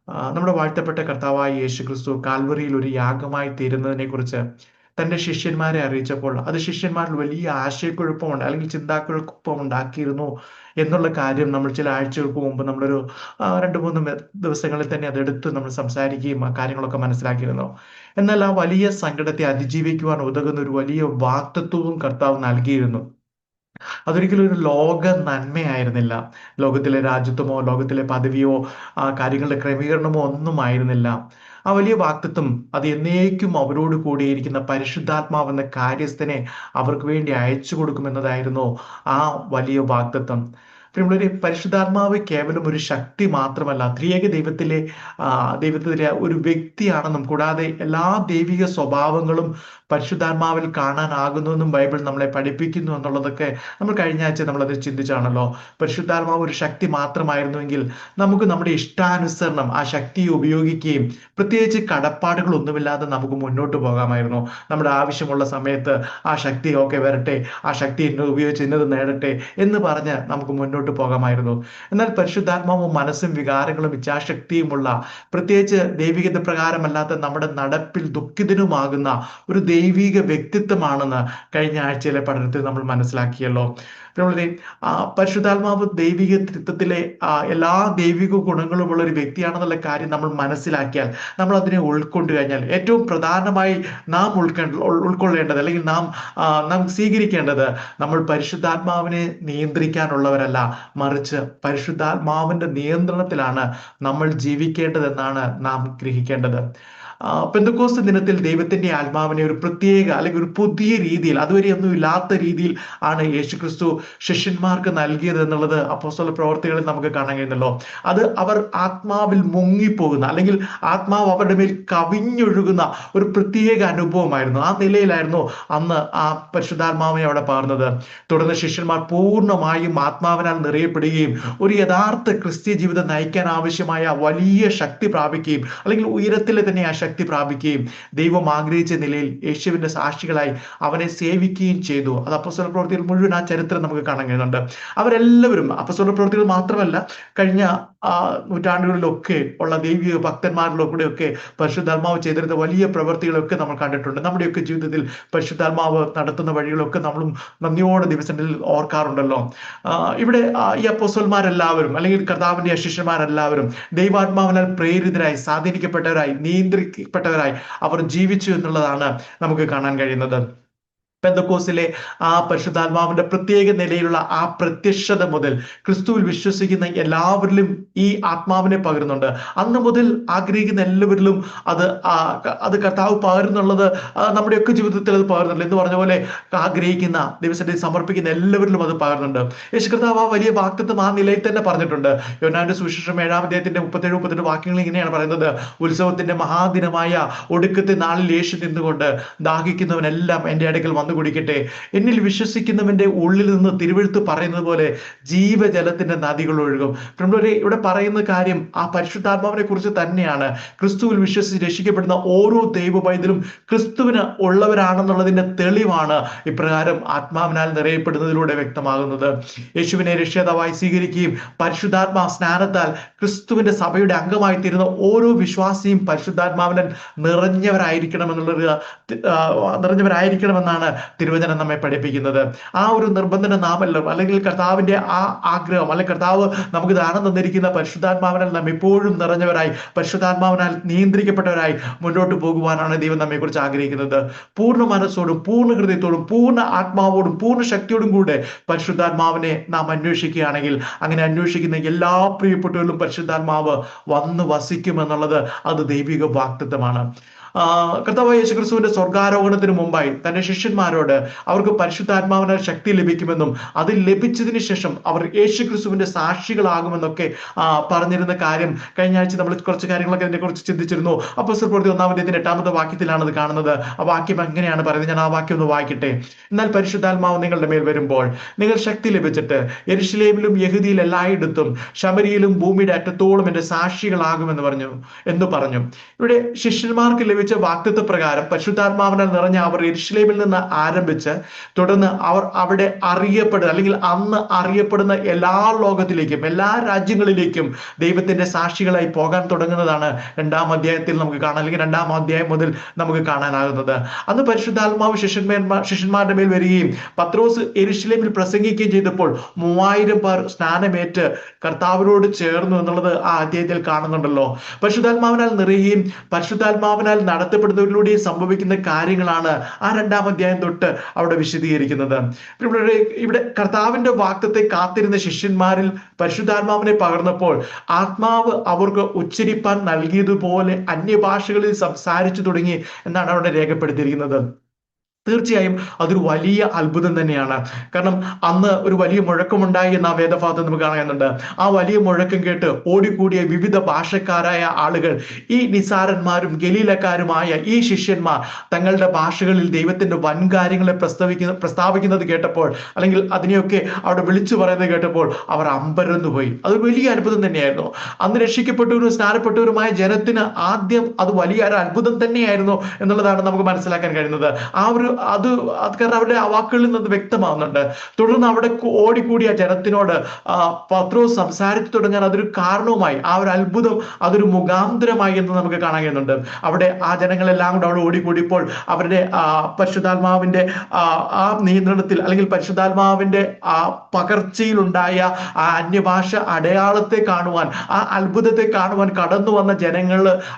നമ്മുടെ വാഴ്ത്തപ്പെട്ട കർത്താവായ യേശു ക്രിസ്തു കാൽവറിയിൽ ഒരു യാഗമായി തീരുന്നതിനെ കുറിച്ച് തന്റെ ശിഷ്യന്മാരെ അറിയിച്ചപ്പോൾ അത് ശിഷ്യന്മാരിൽ വലിയ ആശയക്കുഴപ്പമുണ്ട്, അല്ലെങ്കിൽ ചിന്താക്കുഴപ്പം ഉണ്ടാക്കിയിരുന്നു എന്നുള്ള കാര്യം നമ്മൾ ചില ആഴ്ചകൾക്ക് മുമ്പ് നമ്മളൊരു രണ്ട് മൂന്ന് ദിവസങ്ങളിൽ തന്നെ അതെടുത്ത് നമ്മൾ സംസാരിക്കുകയും ആ കാര്യങ്ങളൊക്കെ മനസ്സിലാക്കിയിരുന്നു. എന്നാൽ ആ വലിയ സങ്കടത്തെ അതിജീവിക്കുവാൻ ഉതകുന്ന ഒരു വലിയ വാക്തത്വവും കർത്താവ് നൽകിയിരുന്നു. അതൊരിക്കലും ഒരു ലോക നന്മയായിരുന്നില്ല. ലോകത്തിലെ രാജ്യത്വമോ ലോകത്തിലെ പദവിയോ ആ കാര്യങ്ങളുടെ ക്രമീകരണമോ ഒന്നും ആയിരുന്നില്ല. ആ വലിയ വാക്തത്വം അത് എന്നേക്കും അവരോട് കൂടിയിരിക്കുന്ന പരിശുദ്ധാത്മാവെന്ന കാര്യസ്ഥനെ അവർക്ക് വേണ്ടി അയച്ചു കൊടുക്കുമെന്നതായിരുന്നു ആ വലിയ വാക്തത്വം. പ്രിയമുള്ളവരെ, പരിശുദ്ധാത്മാവ് കേവലം ഒരു ശക്തി മാത്രമല്ല, ത്രിയേക ദൈവത്തിലെ ഒരു വ്യക്തിയാണെന്നും കൂടാതെ എല്ലാ ദൈവിക സ്വഭാവങ്ങളും പരിശുദ്ധാത്മാവിൽ കാണാനാകുന്നു ബൈബിൾ നമ്മളെ പഠിപ്പിക്കുന്നു എന്നുള്ളതൊക്കെ നമ്മൾ കഴിഞ്ഞ ആഴ്ച നമ്മളത് ചിന്തിച്ചാണല്ലോ. പരിശുദ്ധാത്മാവ് ഒരു ശക്തി മാത്രമായിരുന്നുവെങ്കിൽ നമുക്ക് നമ്മുടെ ഇഷ്ടാനുസരണം ആ ശക്തിയെ ഉപയോഗിക്കുകയും പ്രത്യേകിച്ച് കടപ്പാടുകളൊന്നുമില്ലാതെ നമുക്ക് മുന്നോട്ട് പോകാമായിരുന്നു. നമ്മുടെ ആവശ്യമുള്ള സമയത്ത് ആ ശക്തി ഒക്കെ വരട്ടെ, ആ ശക്തി എന്നെ ഉപയോഗിച്ച് ഇന്നത് നേടട്ടെ എന്ന് പറഞ്ഞ് നമുക്ക് മുന്നോട്ട് പോകാമായിരുന്നു. എന്നാൽ പരിശുദ്ധാത്മാവും മനസ്സും വികാരങ്ങളും ഇച്ഛാശക്തിയുമുള്ള, പ്രത്യേകിച്ച് ദൈവികത പ്രകാരമല്ലാത്ത നമ്മുടെ നടപ്പിൽ ദുഃഖിതനുമാകുന്ന ഒരു ദൈവിക വ്യക്തിത്വമാണെന്ന് കഴിഞ്ഞ ആഴ്ചയിലെ പഠനത്തിൽ നമ്മൾ മനസ്സിലാക്കിയല്ലോ. പിന്നെ പരിശുദ്ധാത്മാവ് ദൈവിക ത്രിത്വത്തിലെ എല്ലാ ദൈവിക ഗുണങ്ങളുമുള്ള ഒരു വ്യക്തിയാണെന്നുള്ള കാര്യം നമ്മൾ മനസ്സിലാക്കിയാൽ, നമ്മൾ അതിനെ ഉൾക്കൊണ്ടു കഴിഞ്ഞാൽ, ഏറ്റവും പ്രധാനമായി നാം ഉൾക്കൊള്ളേണ്ടത് അല്ലെങ്കിൽ നാം സ്വീകരിക്കേണ്ടത്, നമ്മൾ പരിശുദ്ധാത്മാവിനെ നിയന്ത്രിക്കാനുള്ളവരല്ല, മറിച്ച് പരിശുദ്ധാത്മാവിന്റെ നിയന്ത്രണത്തിലാണ് നമ്മൾ ജീവിക്കേണ്ടതെന്നാണ് നാം ഗ്രഹിക്കേണ്ടത്. പെന്തക്കോസ്ത് ദിനത്തിൽ ദൈവത്തിന്റെ ആത്മാവിനെ ഒരു പ്രത്യേക അല്ലെങ്കിൽ ഒരു പുതിയ രീതിയിൽ, അതുവരെ ഒന്നും ഇല്ലാത്ത രീതിയിൽ ആണ് യേശുക്രിസ്തു ശിഷ്യന്മാർക്ക് നൽകിയത് എന്നുള്ളത് അപ്പോസ്തല പ്രവർത്തികളിൽ നമുക്ക് കാണാൻ കഴിയുന്നല്ലോ. അത് അവർ ആത്മാവിൽ മുങ്ങിപ്പോകുന്ന, അല്ലെങ്കിൽ ആത്മാവ് അവരുടെ മേൽ കവിഞ്ഞൊഴുകുന്ന ഒരു പ്രത്യേക അനുഭവമായിരുന്നു. ആ നിലയിലായിരുന്നു അന്ന് ആ പരിശുദ്ധാത്മാവിനെ അവിടെ പകർന്നത്. തുടർന്ന് ശിഷ്യന്മാർ പൂർണ്ണമായും ആത്മാവിനാൽ നിറയപ്പെടുകയും ഒരു യഥാർത്ഥ ക്രിസ്തീയ ജീവിതം നയിക്കാൻ ആവശ്യമായ വലിയ ശക്തി പ്രാപിക്കുകയും, അല്ലെങ്കിൽ ഉയരത്തിലെ തന്നെ ആ ശക്തി പ്രാപിക്കുകയും ദൈവം ആഗ്രഹിച്ച നിലയിൽ യേശുവിന്റെ സാക്ഷികളായി അവനെ സേവിക്കുകയും ചെയ്തു. അത് അപ്പോസ്തല പ്രവൃത്തികൾ മുഴുവൻ ആ ചരിത്രം നമുക്ക് കാണാൻ കഴിയുന്നുണ്ട്. അവരെല്ലാവരും അപ്പോസ്തല പ്രവൃത്തികൾ മാത്രമല്ല, കഴിഞ്ഞ നൂറ്റാണ്ടുകളിലൊക്കെ ഉള്ള ദൈവിക ഭക്തന്മാരിലൂടെയൊക്കെ പരിശുദ്ധാത്മാവ് ചെയ്തിരുന്ന വലിയ പ്രവൃത്തികളൊക്കെ നമ്മൾ കണ്ടിട്ടുണ്ട്. നമ്മുടെയൊക്കെ ജീവിതത്തിൽ പരിശുദ്ധാത്മാവ് നടത്തുന്ന വഴികളൊക്കെ നമ്മളും നന്ദിയോടെ ദിവസങ്ങളിൽ ഓർക്കാറുണ്ടല്ലോ. ഇവിടെ ഈ അപ്പോസ്തലന്മാരെല്ലാവരും, അല്ലെങ്കിൽ കർത്താവിന്റെ ശിഷ്യന്മാരെല്ലാവരും ദൈവാത്മാവിനാൽ പ്രേരിതരായി, സ്വാധീനിക്കപ്പെട്ടവരായി, നിയന്ത്രിക്കപ്പെട്ടവരായി അവർ ജീവിച്ചു എന്നുള്ളതാണ് നമുക്ക് കാണാൻ കഴിയുന്നത്. പെന്തക്കോസ്തിലെ ആ പരിശുദ്ധാത്മാവിന്റെ പ്രത്യേക നിലയിലുള്ള ആ പ്രത്യക്ഷത മുതൽ ക്രിസ്തുവിൽ വിശ്വസിക്കുന്ന എല്ലാവരിലും ഈ ആത്മാവിനെ പകരുന്നുണ്ട്. അന്ന് മുതൽ ആഗ്രഹിക്കുന്ന എല്ലാവരിലും അത് കർത്താവ് പകരുന്നുള്ളത് നമ്മുടെയൊക്കെ ജീവിതത്തിൽ അത് പകരുന്നുണ്ട്. എന്ന് പറഞ്ഞ പോലെ ആഗ്രഹിക്കുന്ന, ദിവസത്തിൽ സമർപ്പിക്കുന്ന എല്ലാവരിലും അത് പകരുന്നുണ്ട്. യേശു കർത്താവ് ആ വലിയ വാക്തത്വം ആ നിലയിൽ തന്നെ പറഞ്ഞിട്ടുണ്ട്. യോഹന്നാന്റെ സുവിശേഷം 7-ാം 37-38 വാക്യങ്ങൾ ഇങ്ങനെയാണ് പറയുന്നത്: ഉത്സവത്തിന്റെ മഹാദിനമായ ഒടുക്കത്തെ നാളിൽ യേശു നിന്നുകൊണ്ട്, ദാഹിക്കുന്നവനെല്ലാം എന്റെ അടുക്കൽ വന്നു കുടിക്കട്ടെ, എന്നിൽ വിശ്വസിക്കുന്നവന്റെ ഉള്ളിൽ നിന്ന് തിരുവെഴുത്ത് പറയുന്നത് പോലെ ജീവജലത്തിന്റെ നദികൾ ഒഴുകും. ഇവിടെ പറയുന്ന കാര്യം ആ പരിശുദ്ധാത്മാവിനെ കുറിച്ച് തന്നെയാണ്. ക്രിസ്തുവിൽ വിശ്വസിച്ച് രക്ഷിക്കപ്പെടുന്ന ഓരോ ദൈവ പൈതലും ക്രിസ്തുവിന് ഉള്ളവരാണെന്നുള്ളതിന്റെ തെളിവാണ് ഇപ്രകാരം ആത്മാവിനാൽ നിറയപ്പെടുന്നതിലൂടെ വ്യക്തമാകുന്നത്. യേശുവിനെ രക്ഷിതാവായി സ്വീകരിക്കുകയും പരിശുദ്ധാത്മാ സ്നാനത്താൽ ക്രിസ്തുവിന്റെ സഭയുടെ അംഗമായി തീരുന്ന ഓരോ വിശ്വാസിയും പരിശുദ്ധാത്മാവിനാൽ നിറഞ്ഞവരായിരിക്കണമെന്നാണ് തിരുവചനം നമ്മെ പഠിപ്പിക്കുന്നത്. ആ ഒരു നിർബന്ധന നാമല്ലോ, അല്ലെങ്കിൽ കർത്താവിന്റെ ആ ആഗ്രഹം, അല്ലെങ്കിൽ കർത്താവ് നമുക്ക് ദാനം തന്നിരിക്കുന്ന പരിശുദ്ധാത്മാവിനാൽ നാം എപ്പോഴും നിറഞ്ഞവരായി, പരിശുദ്ധാത്മാവിനാൽ നിയന്ത്രിക്കപ്പെട്ടവരായി മുന്നോട്ട് പോകുവാനാണ് ദൈവം നമ്മെ കുറിച്ച് ആഗ്രഹിക്കുന്നത്. പൂർണ്ണ മനസ്സോടും പൂർണ്ണ ഹൃദയത്തോടും പൂർണ്ണ ആത്മാവോടും പൂർണ്ണ ശക്തിയോടും കൂടെ പരിശുദ്ധാത്മാവിനെ നാം അന്വേഷിക്കുകയാണെങ്കിൽ, അങ്ങനെ അന്വേഷിക്കുന്ന എല്ലാ പ്രിയപ്പെട്ടവരിലും പരിശുദ്ധാത്മാവ് വന്ന് വസിക്കുമെന്നുള്ളത് അത് ദൈവിക വാഗ്ദത്തമാണ്. കർത്താവായ യേശുക്രിസ്തുവിന്റെ സ്വർഗാരോഹണത്തിന് മുമ്പായി തന്റെ ശിഷ്യന്മാരോട് അവർക്ക് പരിശുദ്ധാത്മാവിനാൽ ശക്തി ലഭിക്കുമെന്നും അത് ലഭിച്ചതിന് ശേഷം അവർ യേശുക്രിസ്തുവിന്റെ സാക്ഷികളാകുമെന്നൊക്കെ പറഞ്ഞിരുന്ന കാര്യം കഴിഞ്ഞ ആഴ്ച നമ്മൾ കുറച്ച് കാര്യങ്ങളൊക്കെ അതിനെ കുറിച്ച് ചിന്തിച്ചിരുന്നു. അപ്പോസ്തല പ്രവൃത്തി 1-ാം വാക്യത്തിലാണ് അത് കാണുന്നത്. ആ വാക്യം എങ്ങനെയാണ് പറയുന്നത്? ഞാൻ ആ വാക്യം ഒന്ന് വായിക്കട്ടെ. എന്നാൽ പരിശുദ്ധാത്മാവ് നിങ്ങളുടെ മേൽ വരുമ്പോൾ നിങ്ങൾ ശക്തി ലഭിച്ചിട്ട് യെരുശലേമിലും യഹൂദിയിൽ എല്ലായിടത്തും ശമരിയിലും ഭൂമിയുടെ അറ്റത്തോളം എന്റെ സാക്ഷികളാകുമെന്ന് പറഞ്ഞു. ഇവിടെ ശിഷ്യന്മാർക്ക് ലഭിച്ച ഉപയോഗിച്ച വാക്തത്വ പ്രകാരം പരിശുദ്ധാത്മാവിനാൽ നിറഞ്ഞ അവർ യെരൂശലേമിൽ നിന്ന് ആരംഭിച്ച് തുടർന്ന് അവർ അവിടെ അറിയപ്പെടുക, അല്ലെങ്കിൽ അന്ന് അറിയപ്പെടുന്ന എല്ലാ ലോകത്തിലേക്കും എല്ലാ രാജ്യങ്ങളിലേക്കും ദൈവത്തിന്റെ സാക്ഷികളായി പോകാൻ തുടങ്ങുന്നതാണ് 2-ാം അധ്യായത്തിൽ നമുക്ക് കാണാം, അല്ലെങ്കിൽ 2-ാം അധ്യായം മുതൽ നമുക്ക് കാണാനാകുന്നത്. അന്ന് പരിശുദ്ധാത്മാവ് ശിഷ്യന്മാരുടെ മേൽ വരികയും പത്രോസ് യെരൂശലേമിൽ പ്രസംഗിക്കുകയും ചെയ്തപ്പോൾ 3000 പേർ സ്നാനമേറ്റ് കർത്താവിനോട് ചേർന്നു എന്നുള്ളത് ആ അധ്യായത്തിൽ കാണുന്നുണ്ടല്ലോ. പരിശുദ്ധാത്മാവിനാൽ നിറയുകയും പരിശുദ്ധാത്മാവിനാൽ നടത്തപ്പെടുന്നവരിലൂടെ സംഭവിക്കുന്ന കാര്യങ്ങളാണ് ആ 2-ാം അധ്യായം തൊട്ട് അവിടെ വിശദീകരിക്കുന്നത്. ഇവിടെ കർത്താവിന്റെ വാക്തത്തെ കാത്തിരുന്ന ശിഷ്യന്മാരിൽ പരിശുദ്ധാത്മാവിനെ പകർന്നപ്പോൾ ആത്മാവ് അവർക്ക് ഉച്ചരിപ്പാൻ നൽകിയതുപോലെ അന്യഭാഷകളിൽ സംസാരിച്ചു തുടങ്ങി എന്നാണ് അവിടെ രേഖപ്പെടുത്തിയിരിക്കുന്നത്. തീർച്ചയായും അതൊരു വലിയ അത്ഭുതം തന്നെയാണ്. കാരണം അന്ന് ഒരു വലിയ മുഴക്കമുണ്ടായി എന്ന ആ വേദഭാഗത്ത് നമുക്ക് കാണുന്നുണ്ട്. ആ വലിയ മുഴക്കം കേട്ട് ഓടിക്കൂടിയ വിവിധ ഭാഷക്കാരായ ആളുകൾ, ഈ നിസാരന്മാരും ഗലീലക്കാരുമായ ഈ ശിഷ്യന്മാർ തങ്ങളുടെ ഭാഷകളിൽ ദൈവത്തിന്റെ വൻ കാര്യങ്ങളെ പ്രസ്താവിക്കുന്നത് കേട്ടപ്പോൾ, അല്ലെങ്കിൽ അതിനെയൊക്കെ അവിടെ വിളിച്ചു പറയുന്നത് കേട്ടപ്പോൾ അവർ അമ്പരന്നു പോയി. അതൊരു വലിയ അത്ഭുതം തന്നെയായിരുന്നു. അന്ന് രക്ഷിക്കപ്പെട്ടവരും സ്നാനപ്പെട്ടവരുമായ ജനത്തിന് ആദ്യം അത് വലിയൊരു അത്ഭുതം തന്നെയായിരുന്നു എന്നുള്ളതാണ് നമുക്ക് മനസ്സിലാക്കാൻ കഴിയുന്നത്. അത് കാരണം അവരുടെ ആ വാക്കുകളിൽ നിന്ന് വ്യക്തമാവുന്നുണ്ട്. തുടർന്ന് അവിടെ ഓടിക്കൂടിയ ജനത്തിനോട് പത്രോസ് സംസാരിച്ചു തുടങ്ങാൻ അതൊരു കാരണവുമായി, ആ ഒരു അത്ഭുതം അതൊരു മുഖാന്തരമായി എന്ന് നമുക്ക് കാണാൻ കഴിയുന്നുണ്ട്. അവിടെ ആ ജനങ്ങളെല്ലാം കൂടെ അവിടെ ഓടിക്കൂടിയപ്പോൾ അവരുടെ പരിശുദ്ധാത്മാവിന്റെ ആ നിയന്ത്രണത്തിൽ, അല്ലെങ്കിൽ പരിശുദ്ധാത്മാവിന്റെ ആ പകർച്ചയിലുണ്ടായ ആ അന്യഭാഷ അടയാളത്തെ കാണുവാൻ, ആ അത്ഭുതത്തെ കാണുവാൻ കടന്നു വന്ന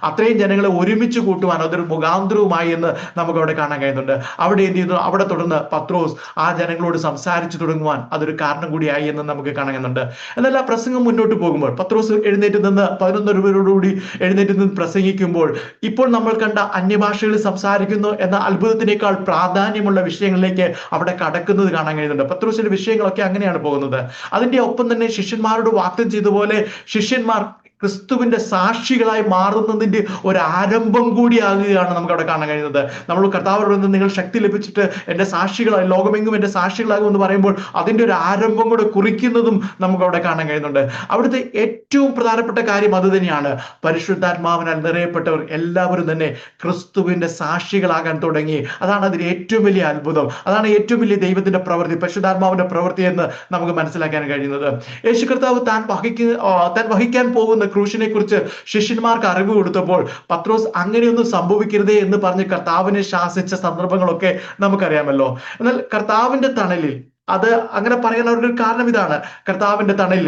അത്രയും ജനങ്ങളെ ഒരുമിച്ച് കൂട്ടുവാൻ അതൊരു മുഖാന്തരവുമായി എന്ന് നമുക്ക് അവിടെ കാണാൻ കഴിയുന്നുണ്ട്. അവിടെ എന്ത് ചെയ്യുന്നു? അവിടെ തുടർന്ന് പത്രോസ് ആ ജനങ്ങളോട് സംസാരിച്ചു തുടങ്ങുവാൻ അതൊരു കാരണം കൂടിയായി എന്ന് നമുക്ക് കാണുന്നുണ്ട്. എന്നാൽ ആ പ്രസംഗം മുന്നോട്ട് പോകുമ്പോൾ പത്രോസ് എഴുന്നേറ്റ് നിന്ന് 11 പേരോടുകൂടി എഴുന്നേറ്റ് നിന്ന് പ്രസംഗിക്കുമ്പോൾ ഇപ്പോൾ നമ്മൾ കണ്ട അന്യഭാഷകളിൽ സംസാരിക്കുന്നു എന്ന അത്ഭുതത്തിനേക്കാൾ പ്രാധാന്യമുള്ള വിഷയങ്ങളിലേക്ക് അവിടെ കടക്കുന്നത് കാണാൻ കഴിയുന്നുണ്ട്. പത്രോസിന്റെ വിഷയങ്ങളൊക്കെ അങ്ങനെയാണ് പോകുന്നത്. അതിന്റെ ഒപ്പം തന്നെ ശിഷ്യന്മാരോട് വാഗ്ദത്തം ചെയ്തതുപോലെ ശിഷ്യന്മാർ ക്രിസ്തുവിന്റെ സാക്ഷികളായി മാറുന്നതിന്റെ ഒരു ആരംഭം കൂടിയാകുകയാണ് നമുക്ക് അവിടെ കാണാൻ കഴിയുന്നത്. നമ്മൾ കർത്താവിനോട് നിന്ന് നിങ്ങൾ ശക്തി ലഭിച്ചിട്ട് എന്റെ സാക്ഷികളായി, ലോകമെങ്ങും എന്റെ സാക്ഷികളാകും എന്ന് പറയുമ്പോൾ അതിന്റെ ഒരു ആരംഭം കൂടെ കുറിക്കുന്നതും നമുക്ക് അവിടെ കാണാൻ കഴിയുന്നുണ്ട്. അവിടുത്തെ ഏറ്റവും പ്രധാനപ്പെട്ട കാര്യം അത് തന്നെയാണ്. പരിശുദ്ധാത്മാവിനാൽ നിറയപ്പെട്ടവർ എല്ലാവരും തന്നെ ക്രിസ്തുവിന്റെ സാക്ഷികളാകാൻ തുടങ്ങി. അതാണ് അതിന് ഏറ്റവും വലിയ അത്ഭുതം. അതാണ് ഏറ്റവും വലിയ ദൈവത്തിന്റെ പ്രവൃത്തി, പരിശുദ്ധാത്മാവിന്റെ പ്രവൃത്തി എന്ന് നമുക്ക് മനസ്സിലാക്കാൻ കഴിയുന്നത്. യേശു കർത്താവ് താൻ വഹിക്കാൻ പോകുന്ന ക്രൂശിനെ കുറിച്ച് ശിഷ്യന്മാർക്ക് അറിവ് കൊടുത്തപ്പോൾ പത്രോസ് അങ്ങനെയൊന്നും സംഭവിക്കരുതേ എന്ന് പറഞ്ഞ് കർത്താവിനെ ശാസിച്ച സന്ദർഭങ്ങളൊക്കെ നമുക്കറിയാമല്ലോ. എന്നാൽ കർത്താവിന്റെ തണലിൽ അത് അങ്ങനെ പറയാൻ അവരുടെ ഒരു കാരണം ഇതാണ്. കർത്താവിന്റെ തണലിൽ